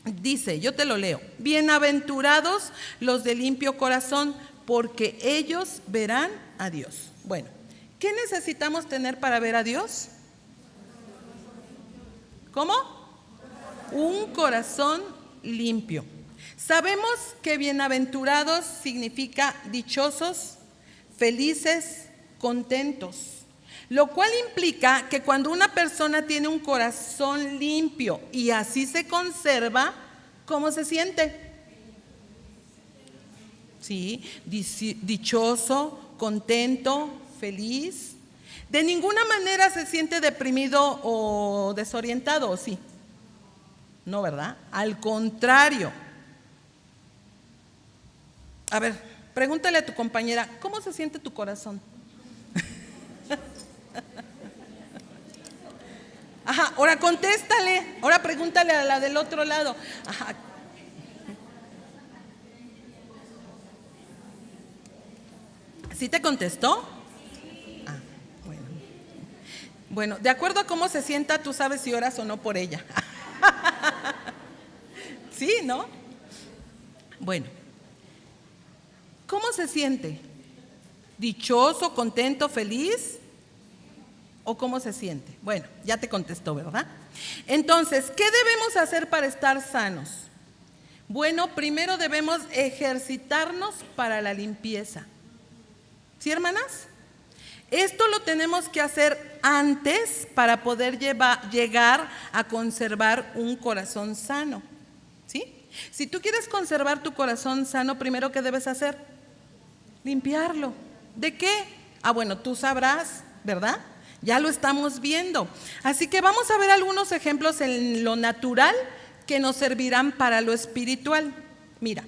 Dice, yo te lo leo: bienaventurados los de limpio corazón, porque ellos verán a Dios. Bueno, ¿qué necesitamos tener para ver a Dios? ¿Cómo? Un corazón limpio. Sabemos que bienaventurados significa dichosos, felices, contentos. Lo cual implica que cuando una persona tiene un corazón limpio y así se conserva, ¿cómo se siente? Sí, dichoso, contento, feliz. De ninguna manera se siente deprimido o desorientado, ¿o sí? No, ¿verdad? Al contrario. A ver, pregúntale a tu compañera, ¿cómo se siente tu corazón? Ajá, ahora contéstale, ahora pregúntale a la del otro lado. Ajá. ¿Sí te contestó? Ah, bueno. Bueno, de acuerdo a cómo se sienta, tú sabes si oras o no por ella. ¿Sí, no? Bueno, ¿cómo se siente? ¿Dichoso, contento, feliz? ¿O cómo se siente? Bueno, ya te contestó, ¿verdad? Entonces, ¿qué debemos hacer para estar sanos? Bueno, primero debemos ejercitarnos para la limpieza. ¿Sí, hermanas? Esto lo tenemos que hacer antes para poder llegar a conservar un corazón sano. ¿Sí? Si tú quieres conservar tu corazón sano, primero, ¿qué debes hacer? Limpiarlo. ¿De qué? Ah, bueno, tú sabrás, ¿verdad? Ya lo estamos viendo. Así que vamos a ver algunos ejemplos en lo natural que nos servirán para lo espiritual. Mira,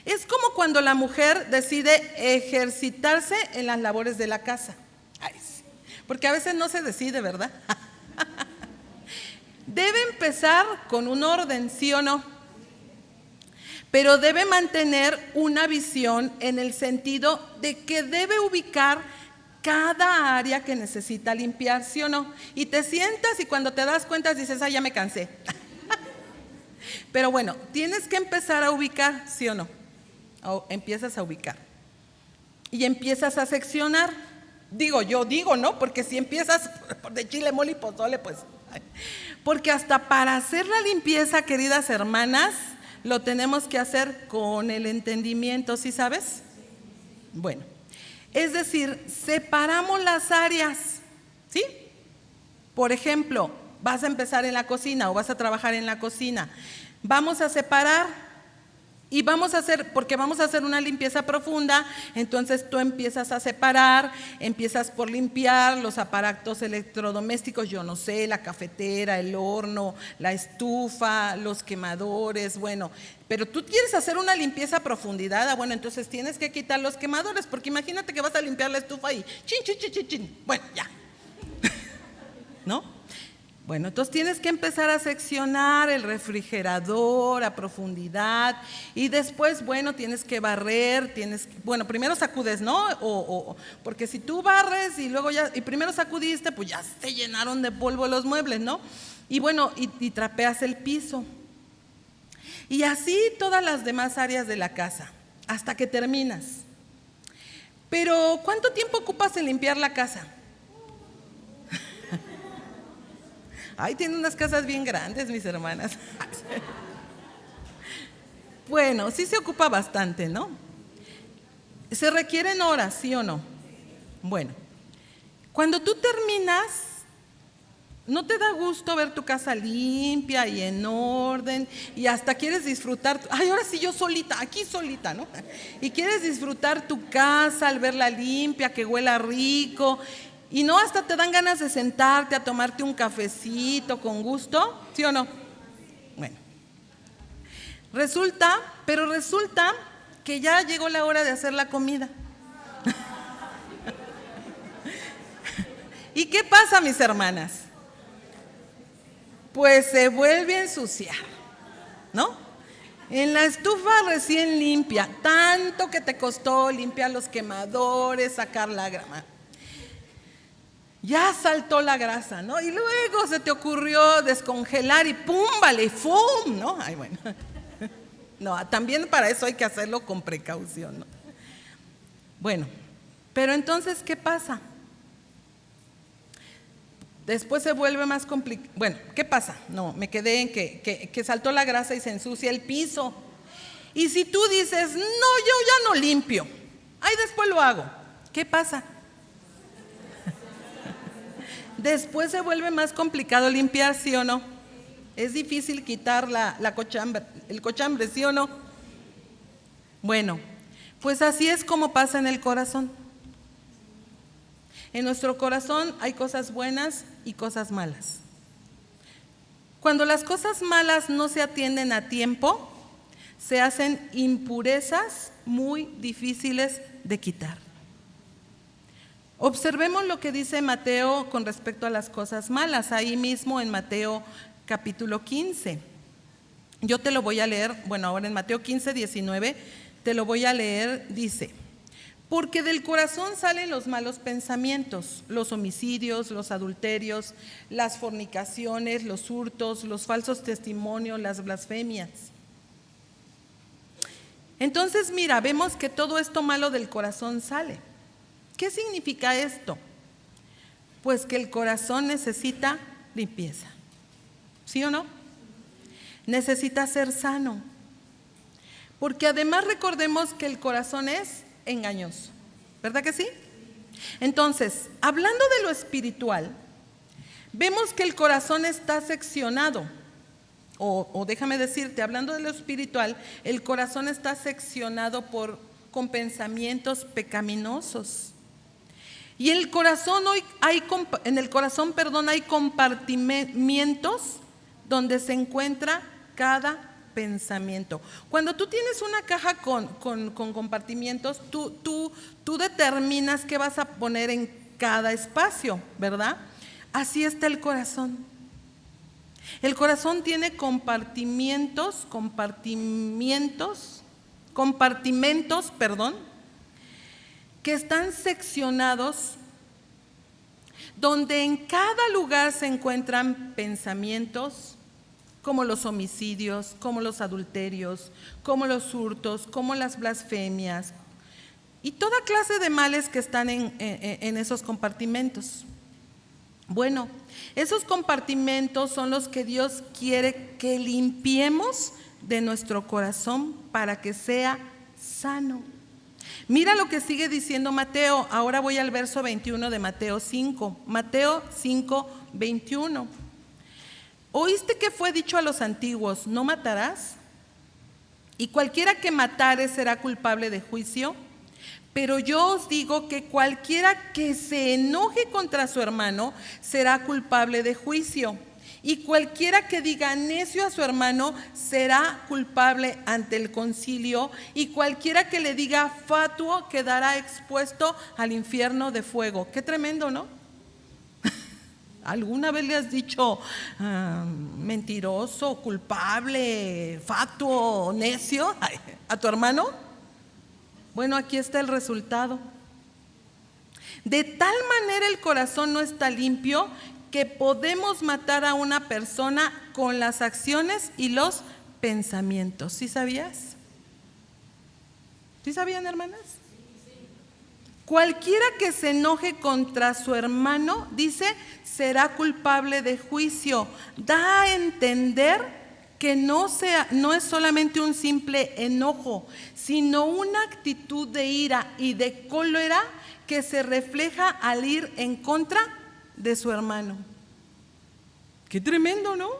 es como cuando la mujer decide ejercitarse en las labores de la casa. Ay, sí, porque a veces no se decide, ¿verdad? Debe empezar con un orden, ¿sí o no? Pero debe mantener una visión en el sentido de que debe ubicar cada área que necesita limpiar, ¿sí o no? Y te sientas y cuando te das cuenta dices, ya me cansé. Pero bueno, tienes que empezar a ubicar, ¿sí o no? O empiezas a ubicar. Y empiezas a seccionar. Yo digo, ¿no? Porque si empiezas de chile, mole y pozole, pues. Porque hasta para hacer la limpieza, queridas hermanas, lo tenemos que hacer con el entendimiento, ¿sí sabes? Bueno. Es decir, separamos las áreas, ¿sí? Por ejemplo, vas a empezar en la cocina o vas a trabajar en la cocina. Vamos a separar y porque vamos a hacer una limpieza profunda, entonces tú empiezas a separar, empiezas por limpiar los aparatos electrodomésticos, yo no sé, la cafetera, el horno, la estufa, los quemadores, bueno, pero tú quieres hacer una limpieza a profundidad, bueno, entonces tienes que quitar los quemadores, porque imagínate que vas a limpiar la estufa y chin, chin, chin, chin, chin, bueno, ya, ¿no? Bueno, entonces tienes que empezar a seccionar el refrigerador a profundidad y después, bueno, tienes que barrer, primero sacudes, ¿no? Porque si tú barres y luego y primero sacudiste, pues ya se llenaron de polvo los muebles, ¿no? Y bueno, y trapeas el piso. Y así todas las demás áreas de la casa, hasta que terminas. Pero, ¿cuánto tiempo ocupas en limpiar la casa? Ay, tienen unas casas bien grandes, mis hermanas. Bueno, sí se ocupa bastante, ¿no? Se requieren horas, ¿sí o no? Bueno, cuando tú terminas, ¿no te da gusto ver tu casa limpia y en orden? Y hasta quieres disfrutar, ahora sí yo solita, aquí solita, ¿no? Y quieres disfrutar tu casa al verla limpia, que huela rico. Y no, hasta te dan ganas de sentarte a tomarte un cafecito con gusto, ¿sí o no? Bueno, resulta que ya llegó la hora de hacer la comida. ¿Y qué pasa, mis hermanas? Pues se vuelve a ensuciar, ¿no? En la estufa recién limpia, tanto que te costó limpiar los quemadores, sacar la grama. Ya saltó la grasa, ¿no? Y luego se te ocurrió descongelar y ¡pum! Vale, ¡fum! ¿No? Ay, bueno. No, también para eso hay que hacerlo con precaución, ¿no? Bueno, pero entonces, ¿qué pasa? Después se vuelve más complicado. Bueno, ¿qué pasa? No, me quedé en que saltó la grasa y se ensucia el piso. Y si tú dices, no, yo ya no limpio, ahí después lo hago, ¿qué pasa? Después se vuelve más complicado limpiar, ¿sí o no? Es difícil quitar el cochambre, ¿sí o no? Bueno, pues así es como pasa en el corazón. En nuestro corazón hay cosas buenas y cosas malas. Cuando las cosas malas no se atienden a tiempo, se hacen impurezas muy difíciles de quitar. Observemos lo que dice Mateo con respecto a las cosas malas, ahí mismo en Mateo capítulo 15. Yo te lo voy a leer, bueno, ahora en Mateo 15, 19, te lo voy a leer, dice: porque del corazón salen los malos pensamientos, los homicidios, los adulterios, las fornicaciones, los hurtos, los falsos testimonios, las blasfemias. Entonces, mira, vemos que todo esto malo del corazón sale. ¿Qué significa esto? Pues que el corazón necesita limpieza, ¿sí o no? Necesita ser sano, porque además recordemos que el corazón es engañoso, ¿verdad que sí? Entonces, hablando de lo espiritual, vemos que el corazón está seccionado, o déjame decirte, hablando de lo espiritual, el corazón está seccionado con pensamientos pecaminosos. Y en el corazón hay compartimentos donde se encuentra cada pensamiento. Cuando tú tienes una caja con compartimentos, tú determinas qué vas a poner en cada espacio, ¿verdad? Así está el corazón. El corazón tiene compartimentos, que están seccionados, donde en cada lugar se encuentran pensamientos como los homicidios, como los adulterios, como los hurtos, como las blasfemias y toda clase de males que están en esos compartimentos. Bueno, esos compartimentos son los que Dios quiere que limpiemos de nuestro corazón para que sea sano. Mira lo que sigue diciendo Mateo. Ahora voy al verso 21 de Mateo 5. Mateo 5, 21. ¿Oíste que fue dicho a los antiguos, no matarás? Y cualquiera que matare será culpable de juicio. Pero yo os digo que cualquiera que se enoje contra su hermano será culpable de juicio. Y cualquiera que diga necio a su hermano será culpable ante el concilio, y cualquiera que le diga fatuo quedará expuesto al infierno de fuego. Qué tremendo, ¿no? ¿Alguna vez le has dicho mentiroso, culpable, fatuo, necio a tu hermano? Bueno, aquí está el resultado. De tal manera el corazón no está limpio que podemos matar a una persona con las acciones y los pensamientos. ¿Sí sabías? ¿Sí sabían, hermanas? Cualquiera que se enoje contra su hermano, dice, será culpable de juicio. Da a entender que no es solamente un simple enojo, sino una actitud de ira y de cólera que se refleja al ir en contra de su hermano. Qué tremendo, ¿no?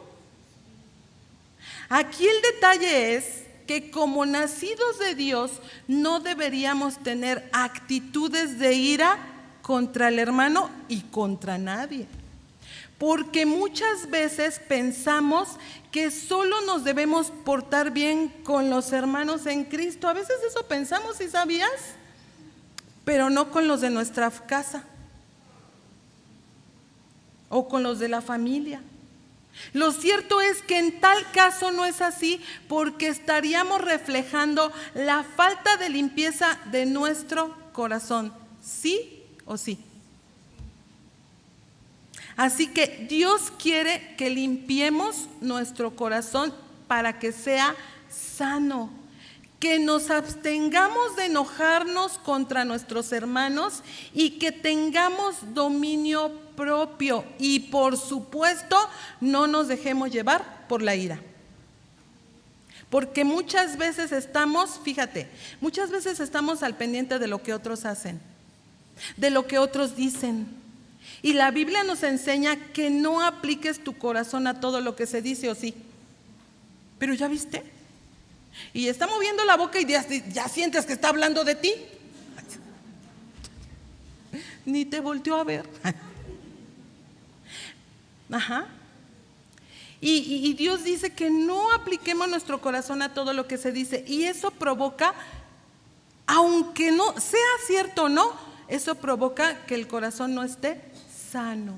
Aquí el detalle es que como nacidos de Dios no deberíamos tener actitudes de ira contra el hermano y contra nadie, porque muchas veces pensamos que solo nos debemos portar bien con los hermanos en Cristo. A veces eso pensamos, ¿sí sabías? Pero no con los de nuestra casa o con los de la familia. Lo cierto es que en tal caso no es así, porque estaríamos reflejando la falta de limpieza de nuestro corazón, ¿sí o sí? Así que Dios quiere que limpiemos nuestro corazón para que sea sano, que nos abstengamos de enojarnos contra nuestros hermanos y que tengamos dominio propio y, por supuesto, no nos dejemos llevar por la ira. Porque muchas veces estamos, fíjate, muchas veces estamos al pendiente de lo que otros hacen, de lo que otros dicen. Y la Biblia nos enseña que no apliques tu corazón a todo lo que se dice, ¿o sí? Pero ya viste, y está moviendo la boca y ya sientes que está hablando de ti. Ni te volteó a ver. Ajá. Y Dios dice que no apliquemos nuestro corazón a todo lo que se dice. Y eso provoca, aunque no sea cierto o no, eso provoca que el corazón no esté sano.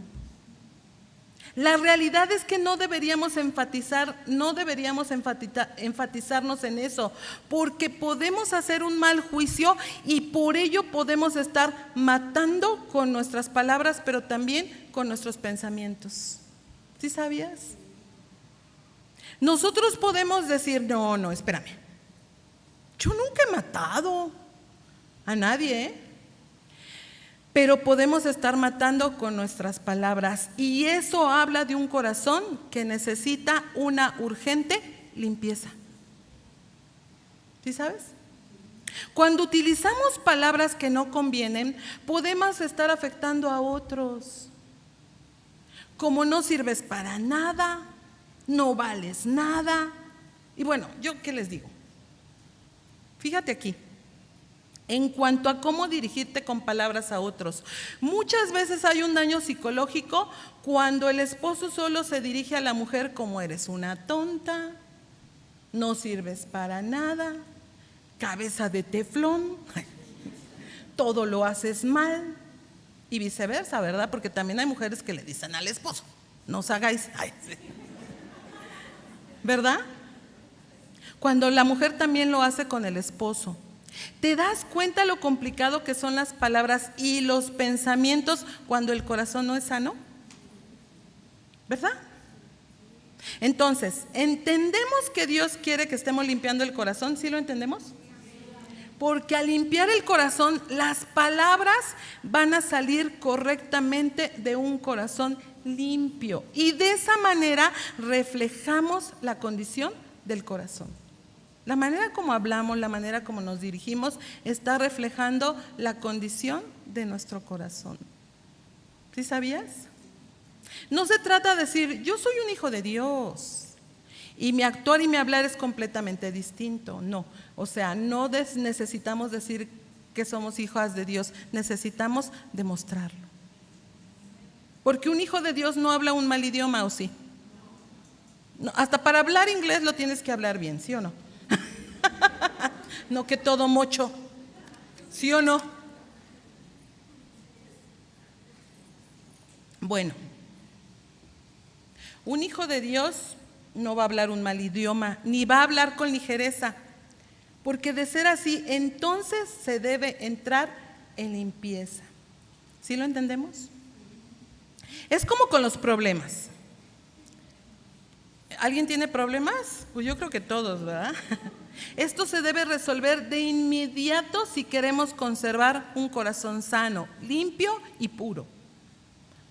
La realidad es que no deberíamos enfatizarnos en eso, porque podemos hacer un mal juicio y por ello podemos estar matando con nuestras palabras, pero también con nuestros pensamientos. ¿Sí sabías? Nosotros podemos decir, no, espérame, yo nunca he matado a nadie, ¿eh? Pero podemos estar matando con nuestras palabras, y eso habla de un corazón que necesita una urgente limpieza. ¿Sí sabes? Cuando utilizamos palabras que no convienen, podemos estar afectando a otros. Como no sirves para nada, no vales nada. Y bueno, ¿yo qué les digo? Fíjate aquí. En cuanto a cómo dirigirte con palabras a otros, muchas veces hay un daño psicológico cuando el esposo solo se dirige a la mujer como: eres una tonta, no sirves para nada, cabeza de teflón, todo lo haces mal, y viceversa, ¿verdad? Porque también hay mujeres que le dicen al esposo: no os hagáis, ¿verdad? Cuando la mujer también lo hace con el esposo. ¿Te das cuenta lo complicado que son las palabras y los pensamientos cuando el corazón no es sano? ¿Verdad? Entonces, ¿entendemos que Dios quiere que estemos limpiando el corazón? ¿Sí lo entendemos? Porque al limpiar el corazón, las palabras van a salir correctamente de un corazón limpio. Y de esa manera reflejamos la condición del corazón. La manera como hablamos, la manera como nos dirigimos, está reflejando la condición de nuestro corazón. ¿Sí sabías? No se trata de decir, yo soy un hijo de Dios y mi actuar y mi hablar es completamente distinto. No, o sea, no necesitamos decir que somos hijas de Dios, necesitamos demostrarlo. Porque un hijo de Dios no habla un mal idioma, ¿o sí? No, hasta para hablar inglés lo tienes que hablar bien, ¿sí o no? No que todo mocho, ¿sí o no? Bueno, un hijo de Dios no va a hablar un mal idioma, ni va a hablar con ligereza, porque de ser así, entonces se debe entrar en limpieza. ¿Sí lo entendemos? Es como con los problemas. ¿Alguien tiene problemas? Pues yo creo que todos, ¿verdad? Esto se debe resolver de inmediato si queremos conservar un corazón sano, limpio y puro.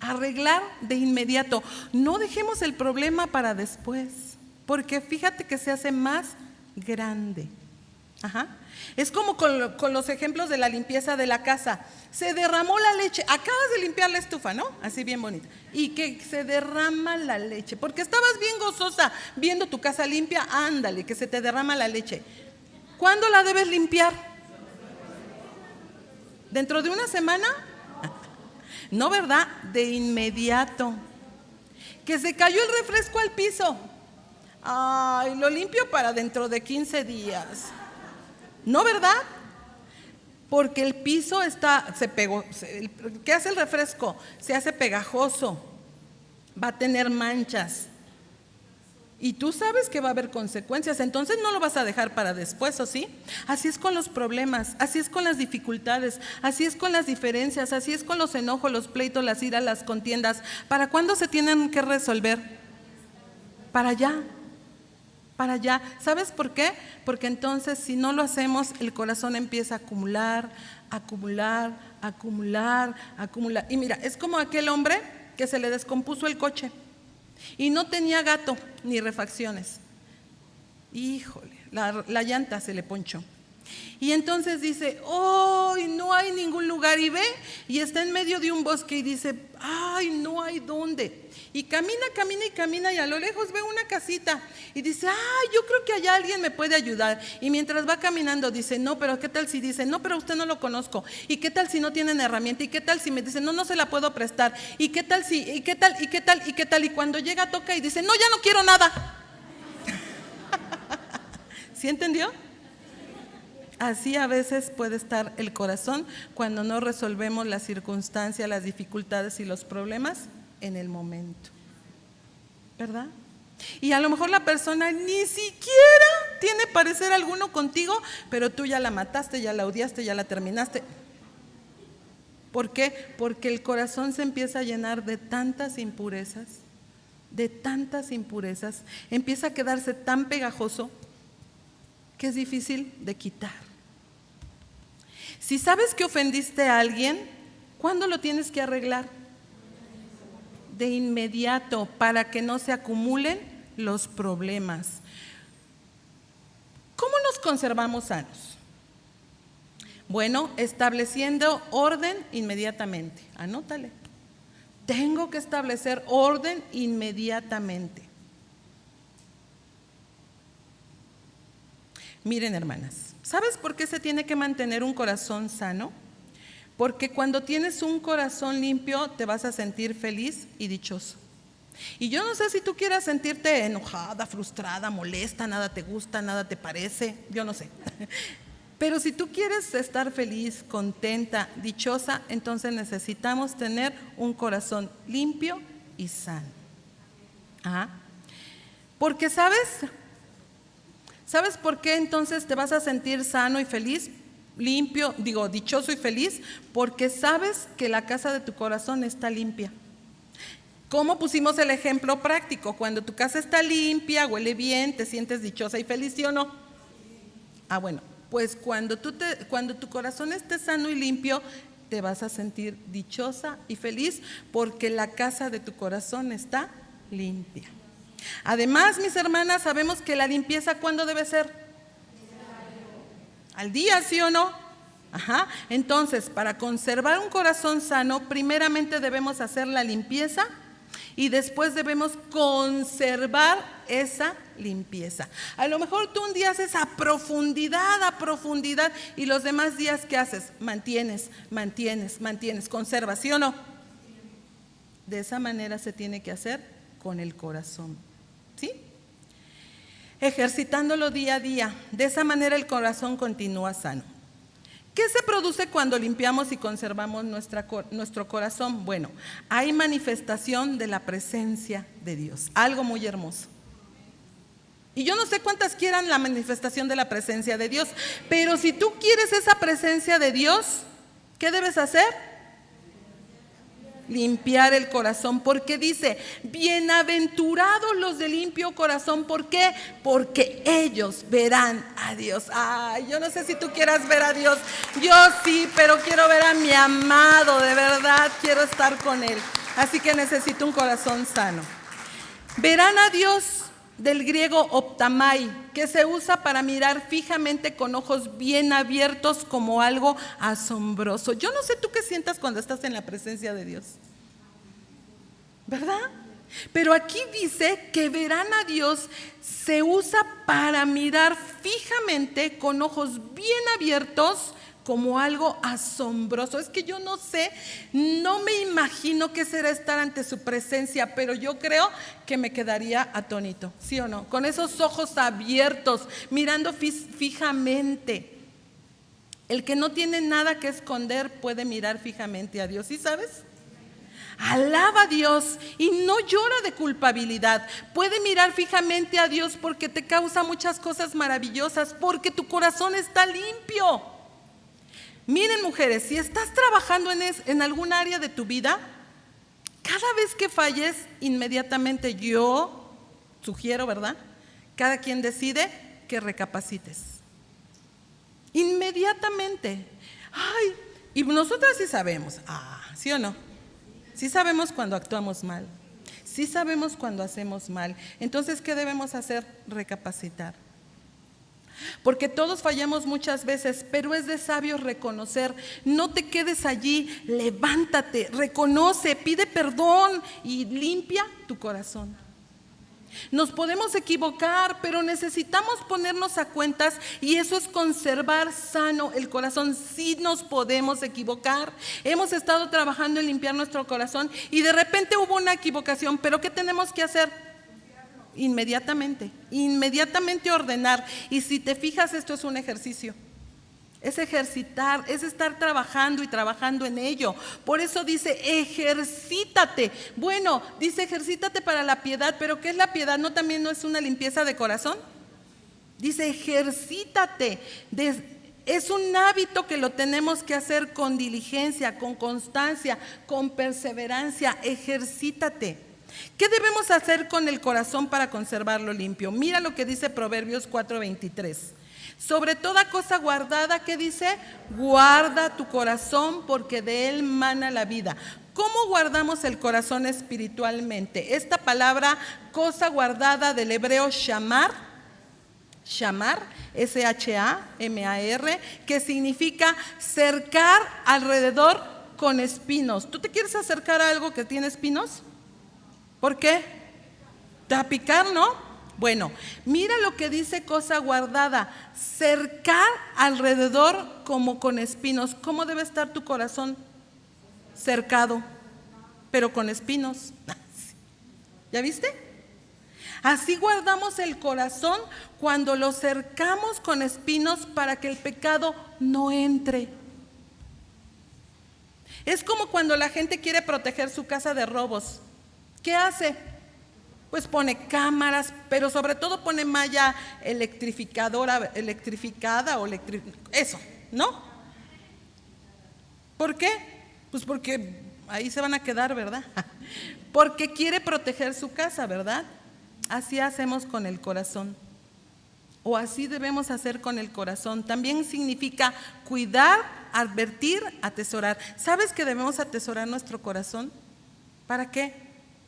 Arreglar de inmediato. No dejemos el problema para después, porque fíjate que se hace más grande. Ajá. Es como con los ejemplos de la limpieza de la casa. Se derramó la leche, acabas de limpiar la estufa, ¿no? Así bien bonita. Y que se derrama la leche, porque estabas bien gozosa viendo tu casa limpia, ándale, que se te derrama la leche. ¿Cuándo la debes limpiar? ¿Dentro de una semana? No, ¿verdad? De inmediato. Que se cayó el refresco al piso. Ay, lo limpio para dentro de 15 días. ¿No, verdad? Porque el piso se pegó. ¿Qué hace el refresco? Se hace pegajoso, va a tener manchas. Y tú sabes que va a haber consecuencias, entonces no lo vas a dejar para después, ¿o sí? Así es con los problemas, así es con las dificultades, así es con las diferencias, así es con los enojos, los pleitos, las iras, las contiendas. ¿Para cuándo se tienen que resolver? Para allá, para allá. ¿Sabes por qué? Porque entonces si no lo hacemos, el corazón empieza a acumular, acumular, acumular, acumular. Y mira, es como aquel hombre que se le descompuso el coche y no tenía gato ni refacciones. Híjole, la llanta se le ponchó. Y entonces dice, ¡ay, no hay ningún lugar! Y ve, y está en medio de un bosque y dice, ¡ay, no hay dónde! Y camina, camina y camina y a lo lejos ve una casita y dice, ¡ay, yo creo que allá alguien me puede ayudar! Y mientras va caminando dice, no, pero ¿qué tal si dice, no, pero usted no lo conozco? ¿Y qué tal si no tienen herramienta? ¿Y qué tal si me dice, no, no se la puedo prestar? ¿Y qué tal si, y qué tal, y qué tal, y qué tal? Y cuando llega toca y dice, no, ya no quiero nada. ¿Sí entendió? Así a veces puede estar el corazón cuando no resolvemos las circunstancias, las dificultades y los problemas en el momento, ¿verdad? Y a lo mejor la persona ni siquiera tiene parecer alguno contigo, pero tú ya la mataste, ya la odiaste, ya la terminaste. ¿Por qué? Porque el corazón se empieza a llenar de tantas impurezas, empieza a quedarse tan pegajoso que es difícil de quitar. Si sabes que ofendiste a alguien, ¿cuándo lo tienes que arreglar? De inmediato, para que no se acumulen los problemas. ¿Cómo nos conservamos sanos? Bueno, estableciendo orden inmediatamente. Anótale. Tengo que establecer orden inmediatamente. Miren, hermanas, ¿sabes por qué se tiene que mantener un corazón sano? Porque cuando tienes un corazón limpio te vas a sentir feliz y dichoso. Y yo no sé si tú quieras sentirte enojada, frustrada, molesta, nada te gusta, nada te parece, yo no sé. Pero si tú quieres estar feliz, contenta, dichosa, entonces necesitamos tener un corazón limpio y sano. Porque ¿sabes por qué entonces te vas a sentir sano y feliz? Dichoso y feliz, porque sabes que la casa de tu corazón está limpia. ¿Cómo pusimos el ejemplo práctico? Cuando tu casa está limpia, huele bien, te sientes dichosa y feliz, ¿sí o no? Bueno, pues cuando tu corazón esté sano y limpio, te vas a sentir dichosa y feliz porque la casa de tu corazón está limpia. Además, mis hermanas, sabemos que la limpieza, ¿cuándo debe ser? Al día, ¿sí o no? Entonces, para conservar un corazón sano, primeramente debemos hacer la limpieza y después debemos conservar esa limpieza. A lo mejor tú un día haces a profundidad y los demás días, ¿qué haces? Mantienes, conservas, ¿sí o no? De esa manera se tiene que hacer con el corazón, ¿sí? Ejercitándolo día a día. De esa manera el corazón continúa sano. ¿Qué se produce cuando limpiamos y conservamos nuestro corazón? Bueno, hay manifestación de la presencia de Dios, algo muy hermoso. Y yo no sé cuántas quieran la manifestación de la presencia de Dios, pero si tú quieres esa presencia de Dios, ¿qué debes hacer? Limpiar el corazón, porque dice, bienaventurados los de limpio corazón. ¿Por qué? Porque ellos verán a Dios. Yo no sé si tú quieras ver a Dios, yo sí, pero quiero ver a mi amado, de verdad, quiero estar con Él. Así que necesito un corazón sano. Verán a Dios, del griego optamai, que se usa para mirar fijamente con ojos bien abiertos como algo asombroso. Yo no sé tú qué sientas cuando estás en la presencia de Dios, ¿verdad? Pero aquí dice que verán a Dios, se usa para mirar fijamente con ojos bien abiertos como algo asombroso. Es que yo no sé, no me imagino qué será estar ante su presencia, pero yo creo que me quedaría atónito, ¿sí o no? Con esos ojos abiertos, mirando fijamente. El que no tiene nada que esconder puede mirar fijamente a Dios, ¿sí sabes? Alaba a Dios y no llora de culpabilidad. Puede mirar fijamente a Dios porque te causa muchas cosas maravillosas, porque tu corazón está limpio. Miren, mujeres, si estás trabajando en algún área de tu vida, cada vez que falles, inmediatamente yo sugiero, ¿verdad? Cada quien decide que recapacites. Inmediatamente. Ay, y nosotras sí sabemos, ¿sí o no? Sí sabemos cuando actuamos mal. Sí sabemos cuando hacemos mal. Entonces, ¿qué debemos hacer? Recapacitar. Porque todos fallamos muchas veces, pero es de sabios reconocer. No te quedes allí, levántate, reconoce, pide perdón y limpia tu corazón. Nos podemos equivocar, pero necesitamos ponernos a cuentas, y eso es conservar sano el corazón. Sí nos podemos equivocar. Hemos estado trabajando en limpiar nuestro corazón y de repente hubo una equivocación, pero ¿qué tenemos que hacer? Inmediatamente ordenar. Y si te fijas, esto es un ejercicio. Es ejercitar, es estar trabajando y trabajando en ello. Por eso dice, ejercítate. Bueno, dice ejercítate para la piedad, pero ¿qué es la piedad? ¿No también no es una limpieza de corazón? Dice ejercítate. Es un hábito que lo tenemos que hacer con diligencia, con constancia, con perseverancia. Ejercítate. ¿Qué debemos hacer con el corazón para conservarlo limpio? Mira lo que dice Proverbios 4:23. Sobre toda cosa guardada, ¿qué dice? Guarda tu corazón, porque de él mana la vida. ¿Cómo guardamos el corazón espiritualmente? Esta palabra, cosa guardada, del hebreo shamar, S-H-A-M-A-R, que significa cercar alrededor con espinos. ¿Tú te quieres acercar a algo que tiene espinos? ¿Por qué? Te va a picar, ¿no? Bueno, mira lo que dice cosa guardada, cercar alrededor como con espinos. ¿Cómo debe estar tu corazón? Cercado, pero con espinos. ¿Ya viste? Así guardamos el corazón cuando lo cercamos con espinos para que el pecado no entre. Es como cuando la gente quiere proteger su casa de robos. ¿Qué hace? Pues pone cámaras, pero sobre todo pone malla electrificada eso, ¿no? ¿Por qué? Pues porque ahí se van a quedar, ¿verdad? Porque quiere proteger su casa, ¿verdad? Así hacemos con el corazón, o así debemos hacer con el corazón. También significa cuidar, advertir, atesorar. ¿Sabes que debemos atesorar nuestro corazón? ¿Para qué?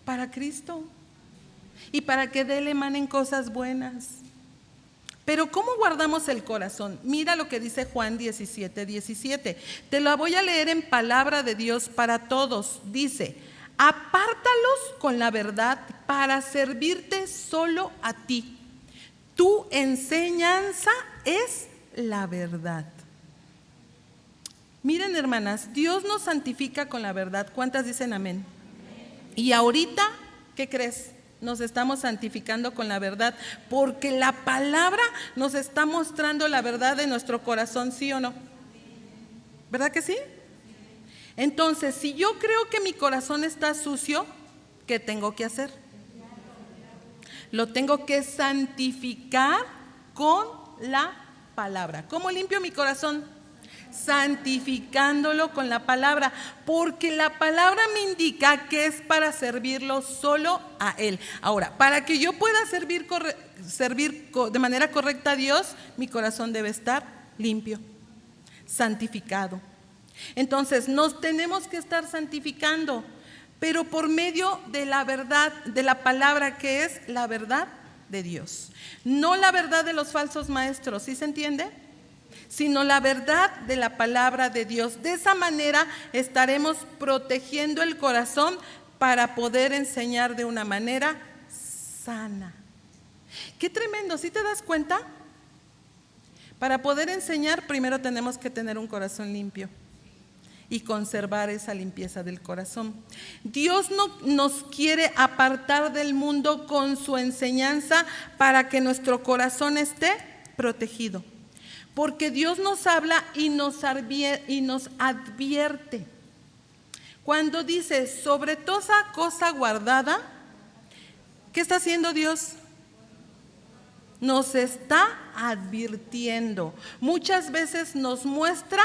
Para Cristo y para que de él emanen cosas buenas. Pero ¿cómo guardamos el corazón? Mira lo que dice Juan 17:17. Te lo voy a leer en palabra de Dios para todos. Dice, apártalos con la verdad para servirte solo a ti. Tu enseñanza es la verdad. Miren, hermanas, Dios nos santifica con la verdad. ¿Cuántas dicen amén? Y ahorita, ¿qué crees? Nos estamos santificando con la verdad, porque la palabra nos está mostrando la verdad de nuestro corazón, ¿sí o no? ¿Verdad que sí? Entonces, si yo creo que mi corazón está sucio, ¿qué tengo que hacer? Lo tengo que santificar con la palabra. ¿Cómo limpio mi corazón? Santificándolo con la palabra, porque la palabra me indica que es para servirlo solo a Él. Ahora, para que yo pueda servir de manera correcta a Dios, mi corazón debe estar limpio, santificado. Entonces, nos tenemos que estar santificando, pero por medio de la verdad, de la palabra, que es la verdad de Dios. No la verdad de los falsos maestros, ¿sí se entiende? Sino la verdad de la palabra de Dios. De esa manera estaremos protegiendo el corazón para poder enseñar de una manera sana. Qué tremendo, ¿sí te das cuenta? Para poder enseñar, primero tenemos que tener un corazón limpio y conservar esa limpieza del corazón. Dios no nos quiere apartar del mundo con su enseñanza para que nuestro corazón esté protegido. Porque Dios nos habla y nos advierte. Cuando dice sobre toda cosa guardada, ¿qué está haciendo Dios? Nos está advirtiendo. Muchas veces nos muestra,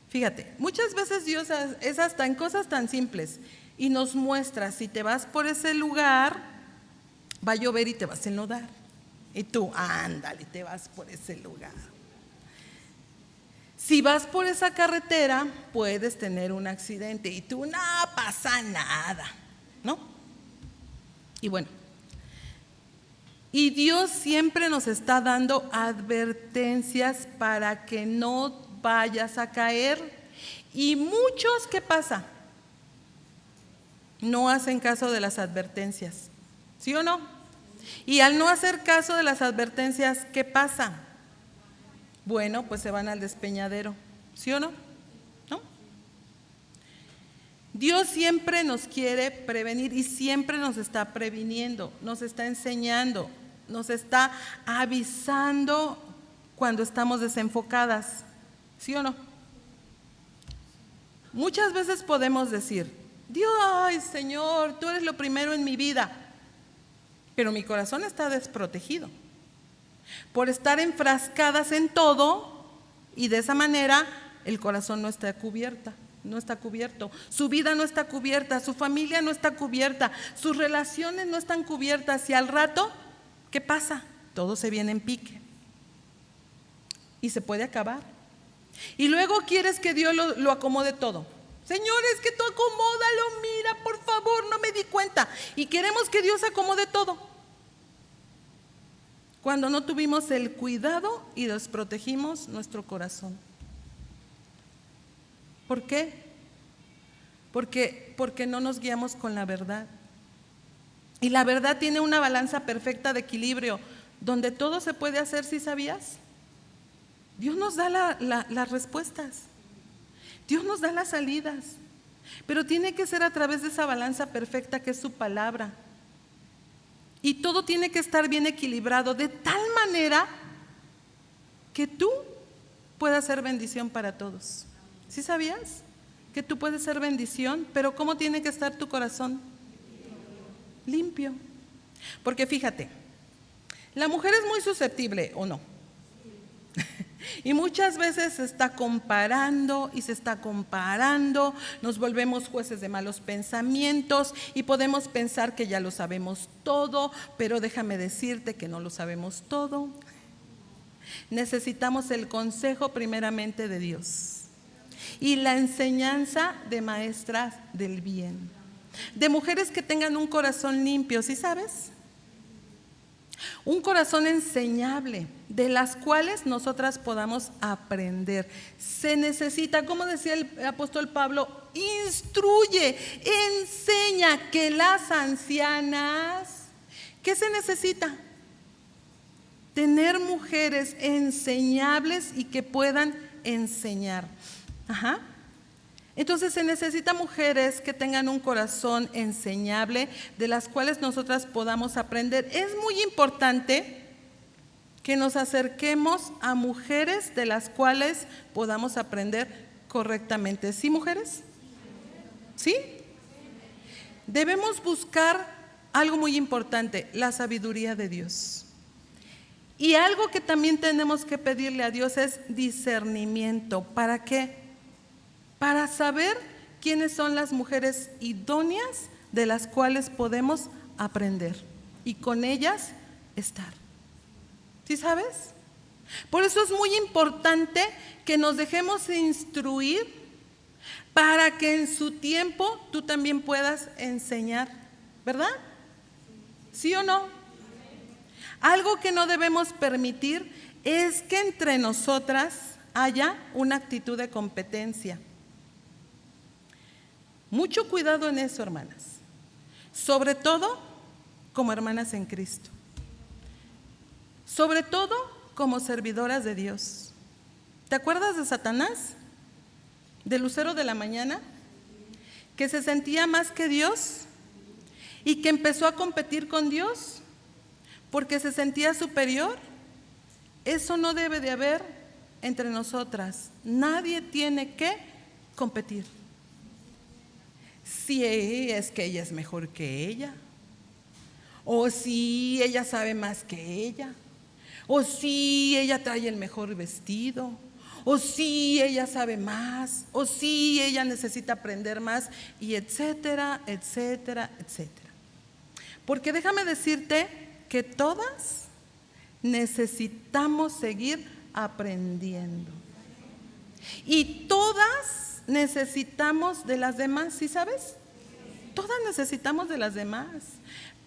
fíjate, muchas veces Dios es hasta en cosas tan simples y nos muestra, si te vas por ese lugar, va a llover y te vas a enlodar. Y tú, ándale, te vas por ese lugar. Si vas por esa carretera, puedes tener un accidente y tú, no pasa nada, ¿no? Y bueno, y Dios siempre nos está dando advertencias para que no vayas a caer. Y muchos, ¿qué pasa? No hacen caso de las advertencias, ¿sí o no? Y al no hacer caso de las advertencias, ¿qué pasa? Bueno, pues se van al despeñadero, ¿sí o no? ¿No? Dios siempre nos quiere prevenir y siempre nos está previniendo, nos está enseñando, nos está avisando cuando estamos desenfocadas, ¿sí o no? Muchas veces podemos decir, Dios, ay Señor, tú eres lo primero en mi vida, pero mi corazón está desprotegido por estar enfrascadas en todo y de esa manera el corazón no está cubierto, su vida no está cubierta, su familia no está cubierta, sus relaciones no están cubiertas y al rato, ¿qué pasa? Todo se viene en pique y se puede acabar. Y luego quieres que Dios lo acomode todo. Señor, es que tú acomódalo, mira, por favor, no me di cuenta. Y queremos que Dios acomode todo, cuando no tuvimos el cuidado y desprotegimos nuestro corazón. ¿Por qué? Porque no nos guiamos con la verdad. Y la verdad tiene una balanza perfecta de equilibrio, donde todo se puede hacer, ¿sí sabías? Dios nos da las respuestas, Dios nos da las salidas, pero tiene que ser a través de esa balanza perfecta que es su palabra. Y todo tiene que estar bien equilibrado de tal manera que tú puedas ser bendición para todos. ¿Sí sabías? Que tú puedes ser bendición, pero ¿cómo tiene que estar tu corazón? Limpio. Porque fíjate, la mujer es muy susceptible, ¿o no? Y muchas veces se está comparando y se está comparando, nos volvemos jueces de malos pensamientos y podemos pensar que ya lo sabemos todo, pero déjame decirte que no lo sabemos todo. Necesitamos el consejo primeramente de Dios y la enseñanza de maestras del bien, de mujeres que tengan un corazón limpio, ¿sí sabes? Un corazón enseñable, de las cuales nosotras podamos aprender. Se necesita, como decía el apóstol Pablo, instruye, enseña, que las ancianas, ¿qué se necesita? Tener mujeres enseñables y que puedan enseñar. Ajá. Entonces se necesita mujeres que tengan un corazón enseñable, de las cuales nosotras podamos aprender. Es muy importante que nos acerquemos a mujeres de las cuales podamos aprender correctamente. ¿Sí, mujeres? ¿Sí? Debemos buscar algo muy importante, la sabiduría de Dios. Y algo que también tenemos que pedirle a Dios es discernimiento. ¿Para qué? Para saber quiénes son las mujeres idóneas de las cuales podemos aprender y con ellas estar. ¿Sí sabes? Por eso es muy importante que nos dejemos instruir para que en su tiempo tú también puedas enseñar, ¿verdad? ¿Sí o no? Algo que no debemos permitir es que entre nosotras haya una actitud de competencia. Mucho cuidado en eso, hermanas, sobre todo como hermanas en Cristo, sobre todo como servidoras de Dios. ¿Te acuerdas de Satanás? De Lucero de la mañana, que se sentía más que Dios y que empezó a competir con Dios porque se sentía superior. Eso no debe de haber entre nosotras. Nadie tiene que competir. si es que ella es mejor que ella, o si ella sabe más que ella, o si ella trae el mejor vestido, o si ella sabe más, o si ella necesita aprender más, y etcétera, etcétera, etcétera. Porque déjame decirte que todas necesitamos seguir aprendiendo. Y todas necesitamos de las demás, ¿sí sabes? Todas necesitamos de las demás.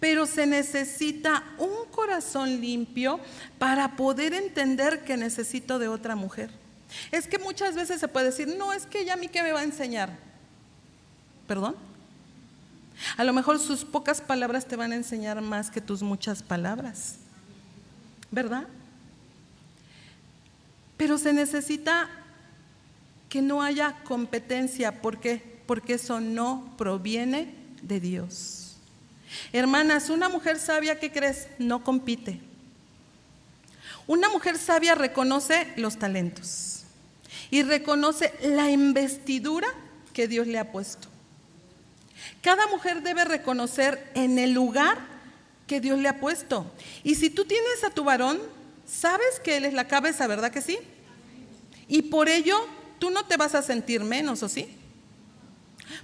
Pero se necesita un corazón limpio para poder entender que necesito de otra mujer. Es que muchas veces se puede decir, no, es que ella a mí ¿qué me va a enseñar? ¿Perdón? A lo mejor sus pocas palabras te van a enseñar más que tus muchas palabras, ¿verdad? Pero se necesita que no haya competencia. ¿Por qué? Porque eso no proviene de Dios. Hermanas, una mujer sabia, ¿qué crees? No compite. Una mujer sabia reconoce los talentos y reconoce la investidura que Dios le ha puesto. Cada mujer debe reconocer en el lugar que Dios le ha puesto. Y si tú tienes a tu varón, sabes que él es la cabeza, ¿verdad que sí? Y por ello tú no te vas a sentir menos, ¿o sí?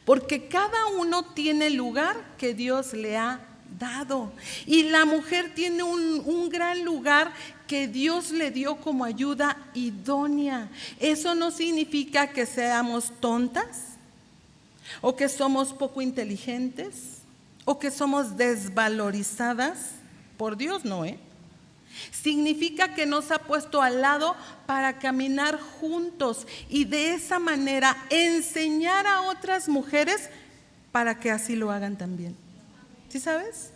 Porque cada uno tiene el lugar que Dios le ha dado. Y la mujer tiene un gran lugar que Dios le dio como ayuda idónea. Eso no significa que seamos tontas, o que somos poco inteligentes, o que somos desvalorizadas por Dios, no, Significa que nos ha puesto al lado para caminar juntos y de esa manera enseñar a otras mujeres para que así lo hagan también. ¿Sí sabes?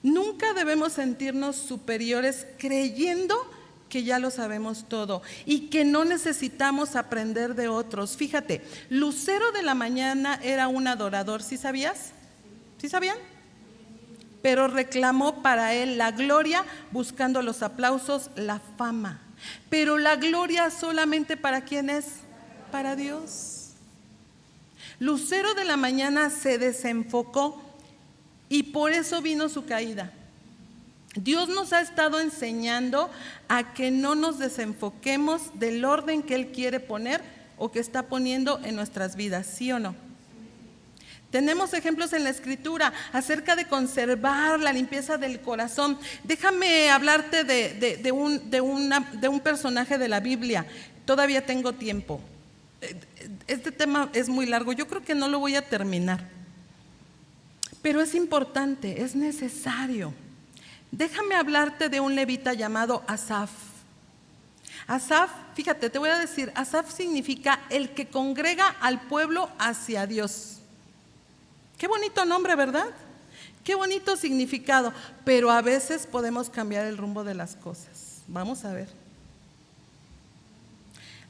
Nunca debemos sentirnos superiores creyendo que ya lo sabemos todo y que no necesitamos aprender de otros. Fíjate, Lucero de la mañana era un adorador, ¿sí sabías? ¿Sí sabían? Pero reclamó para él la gloria, buscando los aplausos, la fama. Pero la gloria solamente ¿para quién es? Para Dios. Lucero de la mañana se desenfocó y por eso vino su caída. Dios nos ha estado enseñando a que no nos desenfoquemos del orden que Él quiere poner o que está poniendo en nuestras vidas, ¿sí o no? Tenemos ejemplos en la Escritura acerca de conservar la limpieza del corazón. Déjame hablarte de un personaje de la Biblia. Todavía tengo tiempo. Este tema es muy largo, yo creo que no lo voy a terminar. Pero es importante, es necesario. Déjame hablarte de un levita llamado Asaf. Asaf, fíjate, te voy a decir, Asaf significa el que congrega al pueblo hacia Dios. Qué bonito nombre, ¿verdad? Qué bonito significado, pero a veces podemos cambiar el rumbo de las cosas. Vamos a ver.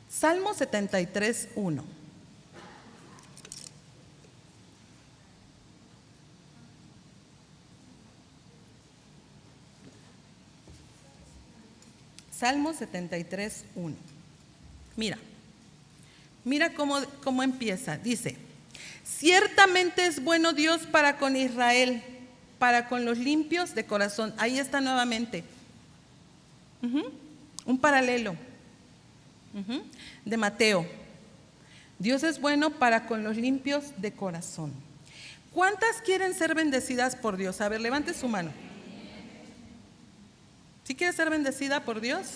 Salmo 73, 1. Salmo 73, 1. Mira cómo empieza. Dice: ciertamente es bueno Dios para con Israel, para con los limpios de corazón. Ahí está nuevamente. Un paralelo de Mateo. Dios es bueno para con los limpios de corazón. ¿Cuántas quieren ser bendecidas por Dios? A ver, levante su mano. ¿Sí quieres ser bendecida por Dios?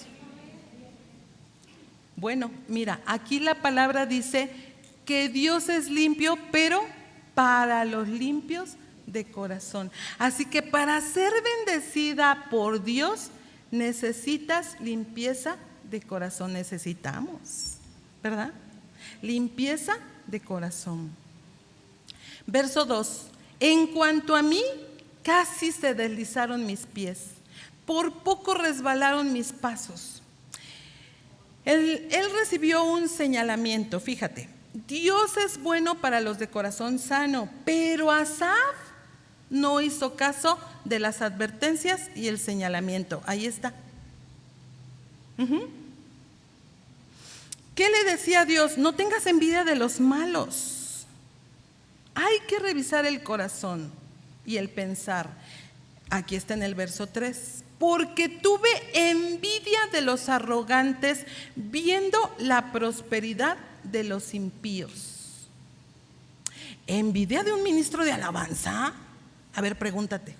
Bueno, mira, aquí la palabra dice que Dios es limpio, pero para los limpios de corazón. Así que para ser bendecida por Dios necesitas limpieza de corazón. Necesitamos, ¿verdad? Limpieza de corazón. Verso 2. En cuanto a mí, casi se deslizaron mis pies, por poco resbalaron mis pasos. Él recibió un señalamiento, fíjate. Dios es bueno para los de corazón sano, pero Asaf no hizo caso de las advertencias y el señalamiento. Ahí está. ¿Qué le decía a Dios? No tengas envidia de los malos. Hay que revisar el corazón y el pensar. Aquí está en el verso 3. Porque tuve envidia de los arrogantes viendo la prosperidad de los impíos. ¿Envidia de un ministro de alabanza? A ver, pregúntate.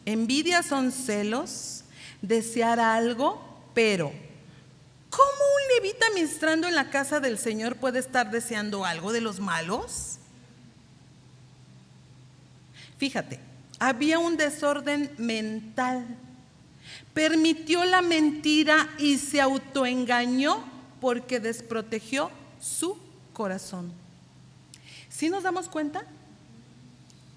Envidia son celos, desear algo, pero ¿cómo un levita ministrando en la casa del Señor puede estar deseando algo de los malos? Fíjate, había un desorden mental. Permitió la mentira y se autoengañó porque desprotegió su corazón. ¿Sí nos damos cuenta?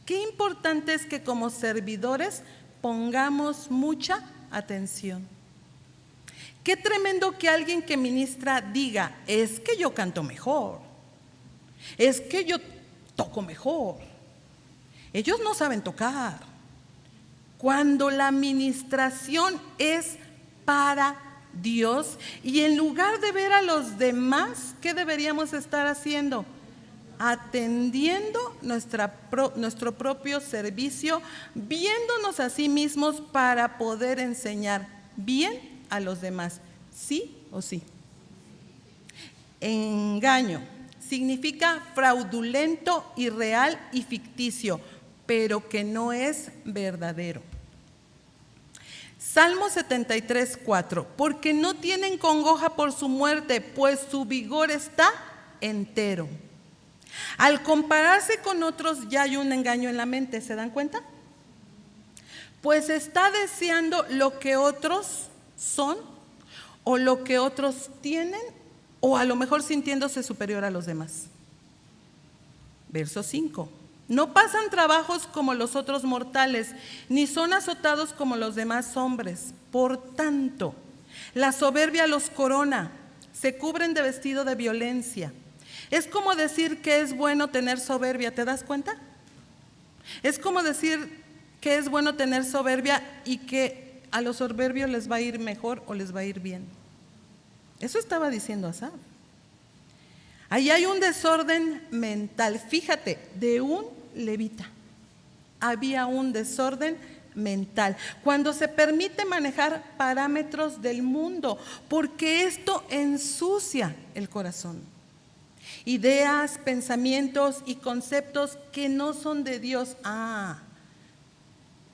Qué importante es que como servidores pongamos mucha atención. Qué tremendo que alguien que ministra diga, es que yo canto mejor, es que yo toco mejor. Ellos no saben tocar. Cuando la ministración es para Dios y en lugar de ver a los demás, ¿qué deberíamos estar haciendo? Atendiendo nuestro propio servicio, viéndonos a sí mismos para poder enseñar bien a los demás. ¿Sí o sí? Engaño significa fraudulento, irreal y ficticio, pero que no es verdadero. Salmo 73, 4. Porque no tienen congoja por su muerte, pues su vigor está entero. Al compararse con otros ya hay un engaño en la mente, ¿se dan cuenta? Pues está deseando lo que otros son o lo que otros tienen o a lo mejor sintiéndose superior a los demás. Verso 5. No pasan trabajos como los otros mortales, ni son azotados como los demás hombres. Por tanto, la soberbia los corona, se cubren de vestido de violencia. Es como decir que es bueno tener soberbia, ¿te das cuenta? Es como decir que es bueno tener soberbia y que a los soberbios les va a ir mejor o les va a ir bien. Eso estaba diciendo Asaf. Ahí hay un desorden mental, fíjate, de un levita. Había un desorden mental. Cuando se permite manejar parámetros del mundo, porque esto ensucia el corazón. Ideas, pensamientos y conceptos que no son de Dios.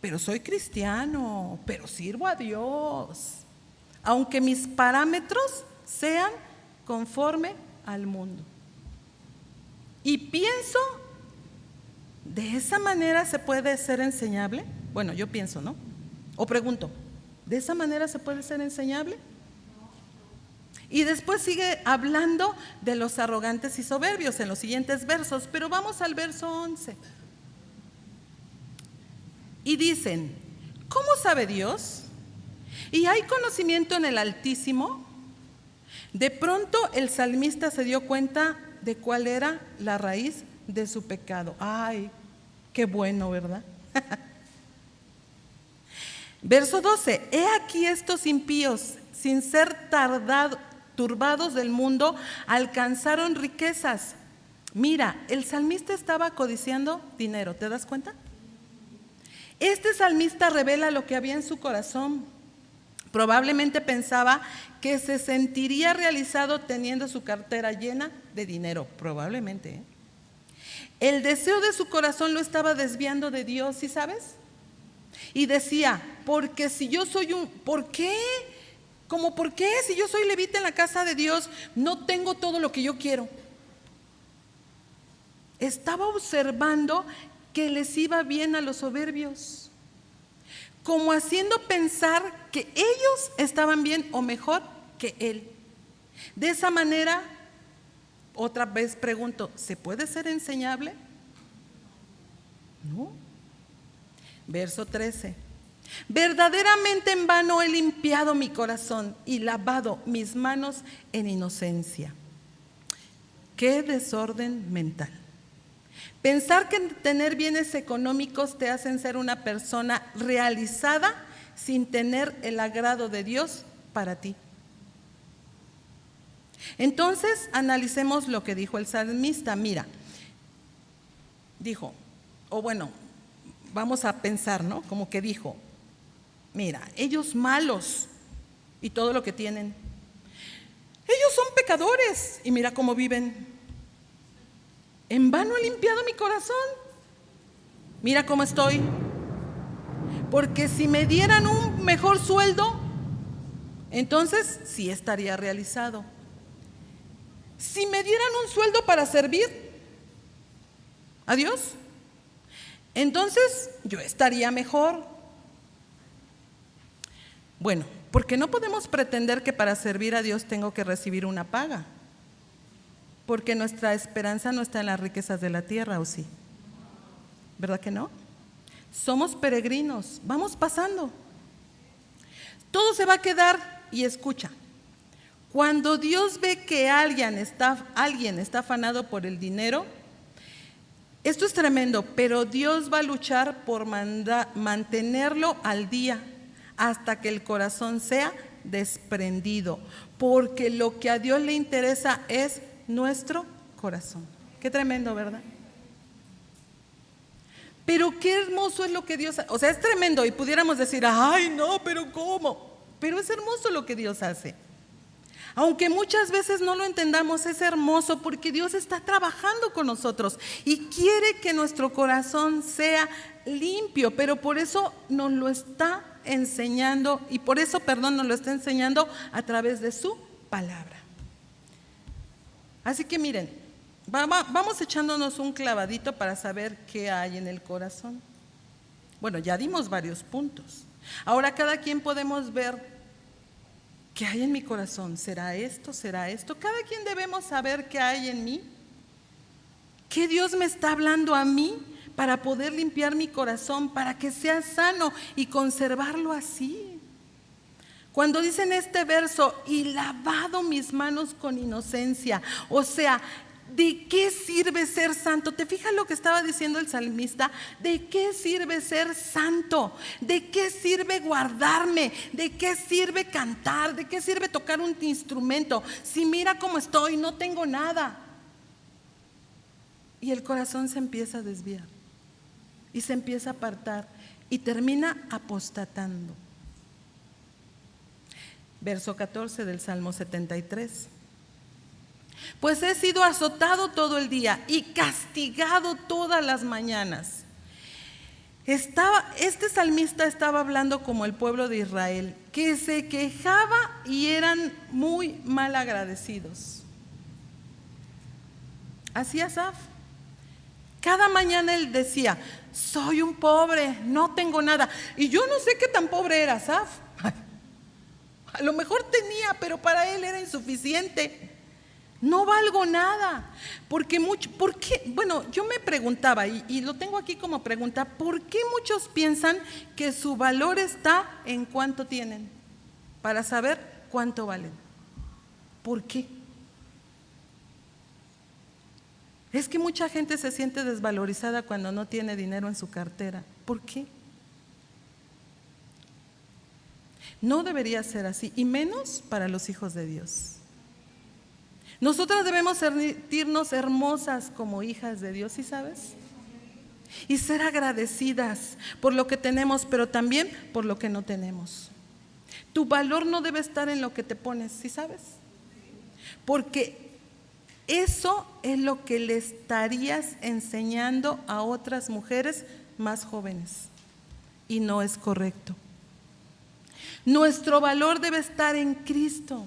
Pero soy cristiano, pero sirvo a Dios. Aunque mis parámetros sean conforme al mundo. Y pienso, ¿de esa manera se puede ser enseñable? Bueno, yo pienso, ¿no? O pregunto, ¿de esa manera se puede ser enseñable? Y después sigue hablando de los arrogantes y soberbios en los siguientes versos, pero vamos al verso 11. Y dicen, ¿cómo sabe Dios? ¿Y hay conocimiento en el Altísimo? De pronto el salmista se dio cuenta de cuál era la raíz de su pecado. ¡Ay, qué bueno!, ¿verdad? Verso 12. He aquí estos impíos, sin ser turbados del mundo, alcanzaron riquezas. Mira, el salmista estaba codiciando dinero, ¿te das cuenta? Este salmista revela lo que había en su corazón. Probablemente pensaba que se sentiría realizado teniendo su cartera llena de dinero, probablemente, ¿eh? El deseo de su corazón lo estaba desviando de Dios, ¿sí sabes? Y decía, porque si yo soy ¿por qué? ¿Cómo por qué? Si yo soy levita en la casa de Dios, no tengo todo lo que yo quiero. Estaba observando que les iba bien a los soberbios, como haciendo pensar que ellos estaban bien o mejor que él. De esa manera, otra vez pregunto, ¿se puede ser enseñable? No. Verso 13. Verdaderamente en vano he limpiado mi corazón y lavado mis manos en inocencia. Qué desorden mental. Pensar que tener bienes económicos te hacen ser una persona realizada sin tener el agrado de Dios para ti. Entonces, analicemos lo que dijo el salmista. Mira, dijo, o bueno, vamos a pensar, ¿no? Como que dijo, mira, ellos malos y todo lo que tienen, ellos son pecadores y mira cómo viven. En vano he limpiado mi corazón, mira cómo estoy. Porque si me dieran un mejor sueldo, entonces sí estaría realizado. Si me dieran un sueldo para servir a Dios, entonces yo estaría mejor. Bueno, porque no podemos pretender que para servir a Dios tengo que recibir una paga, porque nuestra esperanza no está en las riquezas de la tierra, ¿o sí? ¿Verdad que no? Somos peregrinos, vamos pasando. Todo se va a quedar. Y escucha, cuando Dios ve que alguien está afanado por el dinero, esto es tremendo, pero Dios va a luchar por mantenerlo al día hasta que el corazón sea desprendido, porque lo que a Dios le interesa es nuestro corazón. Qué tremendo, ¿verdad? Pero qué hermoso es lo que Dios hace. O sea, es tremendo y pudiéramos decir, ay no, pero ¿cómo? Pero es hermoso lo que Dios hace. Aunque muchas veces no lo entendamos, es hermoso porque Dios está trabajando con nosotros y quiere que nuestro corazón sea limpio, pero por eso nos lo está enseñando y por eso, nos lo está enseñando a través de su palabra. Así que miren, vamos echándonos un clavadito para saber qué hay en el corazón. Bueno, ya dimos varios puntos. Ahora cada quien podemos ver qué hay en mi corazón. ¿Será esto? ¿Será esto? Cada quien debemos saber qué hay en mí. ¿Qué Dios me está hablando a mí para poder limpiar mi corazón, para que sea sano y conservarlo así? Cuando dicen este verso, y lavado mis manos con inocencia, o sea, ¿de qué sirve ser santo? ¿Te fijas lo que estaba diciendo el salmista? ¿De qué sirve ser santo? ¿De qué sirve guardarme? ¿De qué sirve cantar? ¿De qué sirve tocar un instrumento? Si mira cómo estoy, no tengo nada. Y el corazón se empieza a desviar y se empieza a apartar y termina apostatando. Verso 14 del Salmo 73. Pues he sido azotado todo el día y castigado todas las mañanas. Este salmista estaba hablando como el pueblo de Israel, que se quejaba y eran muy mal agradecidos. Así Asaf. Cada mañana él decía, soy un pobre, no tengo nada. Y yo no sé qué tan pobre era Asaf. A lo mejor tenía, pero para él era insuficiente. No valgo nada. ¿Por qué? Bueno, yo me preguntaba, y lo tengo aquí como pregunta, ¿por qué muchos piensan que su valor está en cuánto tienen? Para saber cuánto valen. ¿Por qué? Es que mucha gente se siente desvalorizada cuando no tiene dinero en su cartera. ¿Por qué? No debería ser así, y menos para los hijos de Dios. Nosotras debemos sentirnos hermosas como hijas de Dios, ¿sí sabes? Y ser agradecidas por lo que tenemos, pero también por lo que no tenemos. Tu valor no debe estar en lo que te pones, ¿sí sabes? Porque eso es lo que le estarías enseñando a otras mujeres más jóvenes, y no es correcto. Nuestro valor debe estar en Cristo.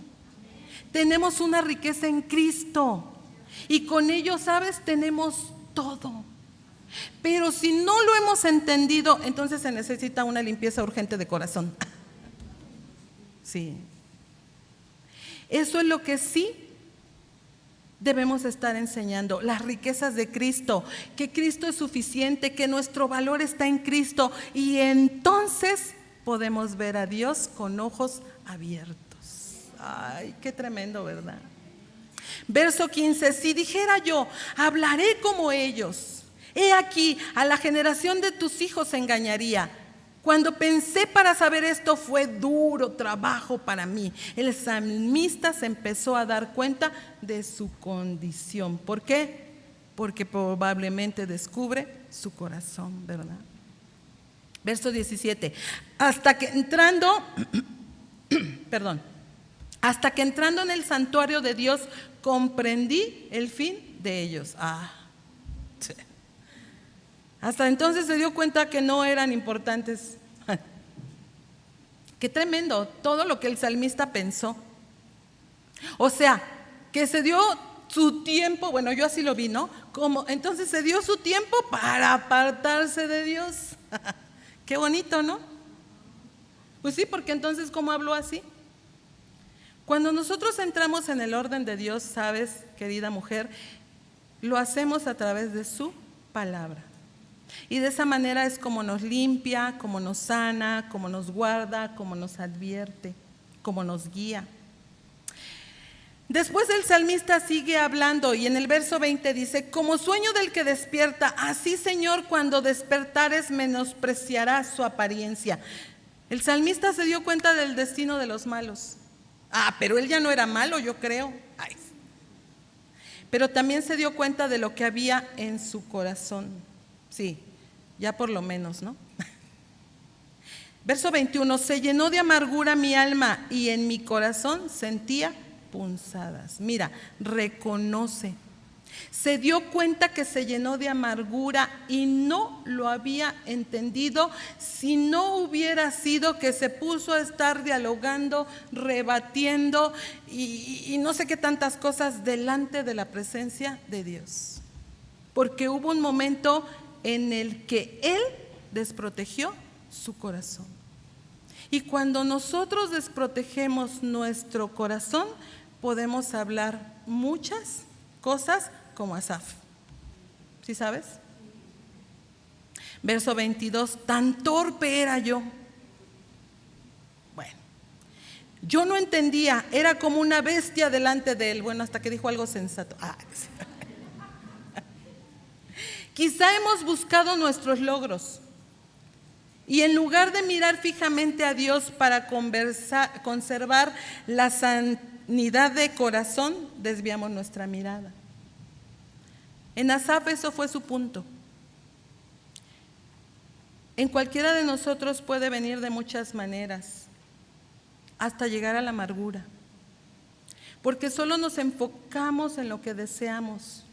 Tenemos una riqueza en Cristo y con ello, ¿sabes? Tenemos todo. Pero si no lo hemos entendido, entonces se necesita una limpieza urgente de corazón. Sí. Eso es lo que sí debemos estar enseñando, las riquezas de Cristo, que Cristo es suficiente, que nuestro valor está en Cristo, y entonces podemos ver a Dios con ojos abiertos. Ay, qué tremendo, ¿verdad? Verso 15, si dijera yo, hablaré como ellos, he aquí, a la generación de tus hijos engañaría. Cuando pensé para saber esto, fue duro trabajo para mí. El salmista se empezó a dar cuenta de su condición. ¿Por qué? porque probablemente descubre su corazón, ¿verdad? Verso 17. Hasta que entrando en el santuario de Dios comprendí el fin de ellos. Sí. Hasta entonces se dio cuenta que no eran importantes. Qué tremendo todo lo que el salmista pensó. O sea, que se dio su tiempo, bueno, yo así lo vi, ¿no? Entonces se dio su tiempo para apartarse de Dios. Qué bonito, ¿no? Pues sí, porque entonces, ¿cómo habló así? Cuando nosotros entramos en el orden de Dios, sabes, querida mujer, lo hacemos a través de su palabra. Y de esa manera es como nos limpia, como nos sana, como nos guarda, como nos advierte, como nos guía. Después el salmista sigue hablando y en el verso 20 dice: como sueño del que despierta, así Señor cuando despertares menospreciarás su apariencia. El salmista se dio cuenta del destino de los malos. Pero él ya no era malo, yo creo. Pero también se dio cuenta de lo que había en su corazón. Sí, ya por lo menos, ¿no? Verso 21, se llenó de amargura mi alma y en mi corazón sentía punzadas. Mira, reconoce. Se dio cuenta que se llenó de amargura y no lo había entendido si no hubiera sido que se puso a estar dialogando, rebatiendo y no sé qué tantas cosas delante de la presencia de Dios. Porque hubo un momento en el que Él desprotegió su corazón. Y cuando nosotros desprotegemos nuestro corazón, podemos hablar muchas cosas como Asaf. ¿Sí sabes? Verso 22, tan torpe era yo. Bueno, yo no entendía, era como una bestia delante de él. Bueno, hasta que dijo algo sensato. Sí. Quizá hemos buscado nuestros logros y en lugar de mirar fijamente a Dios para conservar la sanidad de corazón, desviamos nuestra mirada. En Asaf eso fue su punto. En cualquiera de nosotros puede venir de muchas maneras, hasta llegar a la amargura, porque solo nos enfocamos en lo que deseamos.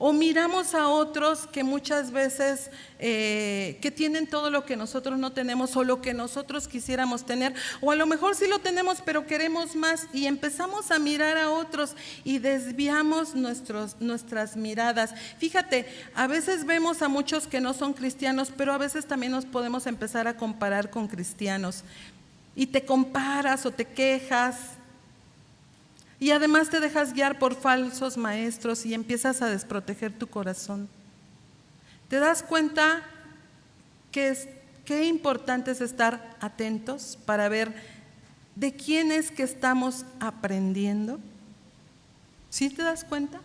O miramos a otros que muchas veces que tienen todo lo que nosotros no tenemos o lo que nosotros quisiéramos tener, o a lo mejor sí lo tenemos pero queremos más y empezamos a mirar a otros y desviamos nuestras miradas. Fíjate, a veces vemos a muchos que no son cristianos, pero a veces también nos podemos empezar a comparar con cristianos y te comparas o te quejas. Y además te dejas guiar por falsos maestros y empiezas a desproteger tu corazón. ¿Te das cuenta qué importante es estar atentos para ver de quién es que estamos aprendiendo? ¿Sí te das cuenta?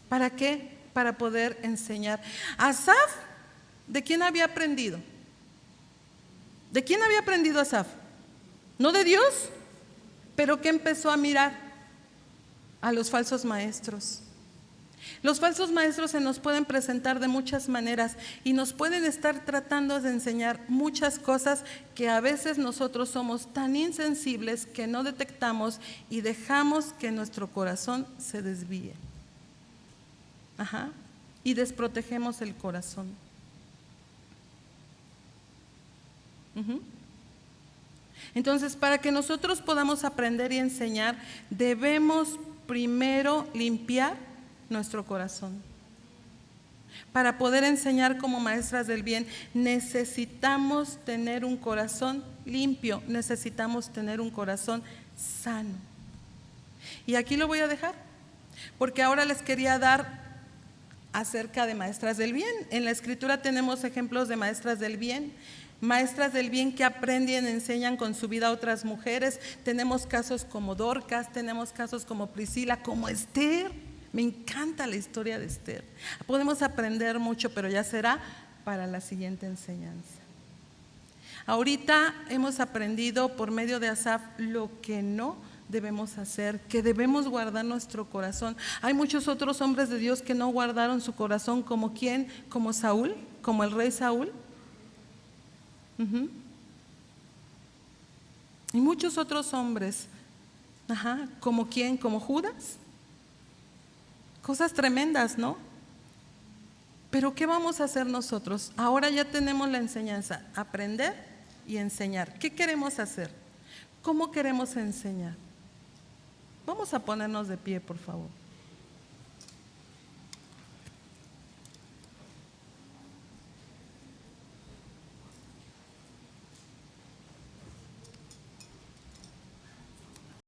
¿Para qué? Para poder enseñar. Asaf, ¿de quién había aprendido? ¿De quién había aprendido Asaf? ¿No de Dios? ¿Pero qué empezó a mirar? A los falsos maestros. Los falsos maestros se nos pueden presentar de muchas maneras y nos pueden estar tratando de enseñar muchas cosas que a veces nosotros somos tan insensibles que no detectamos y dejamos que nuestro corazón se desvíe. Y desprotegemos el corazón. Entonces, para que nosotros podamos aprender y enseñar, debemos primero limpiar nuestro corazón. Para poder enseñar como maestras del bien, necesitamos tener un corazón limpio, necesitamos tener un corazón sano. Y aquí lo voy a dejar, porque ahora les quería dar acerca de maestras del bien. En la Escritura tenemos ejemplos de maestras del bien. Maestras del bien que aprenden y enseñan con su vida a otras mujeres. Tenemos casos como Dorcas, tenemos casos como Priscila, como Esther. Me encanta la historia de Esther. Podemos aprender mucho, pero ya será para la siguiente enseñanza. Ahorita hemos aprendido por medio de Asaf lo que no debemos hacer, que debemos guardar nuestro corazón. Hay muchos otros hombres de Dios que no guardaron su corazón, como quién, como Saúl, como el rey Saúl. Y muchos otros hombres, como quién, como Judas. Cosas tremendas, ¿no? Pero ¿qué vamos a hacer nosotros? Ahora ya tenemos la enseñanza, aprender y enseñar. ¿Qué queremos hacer? ¿Cómo queremos enseñar? Vamos a ponernos de pie, por favor.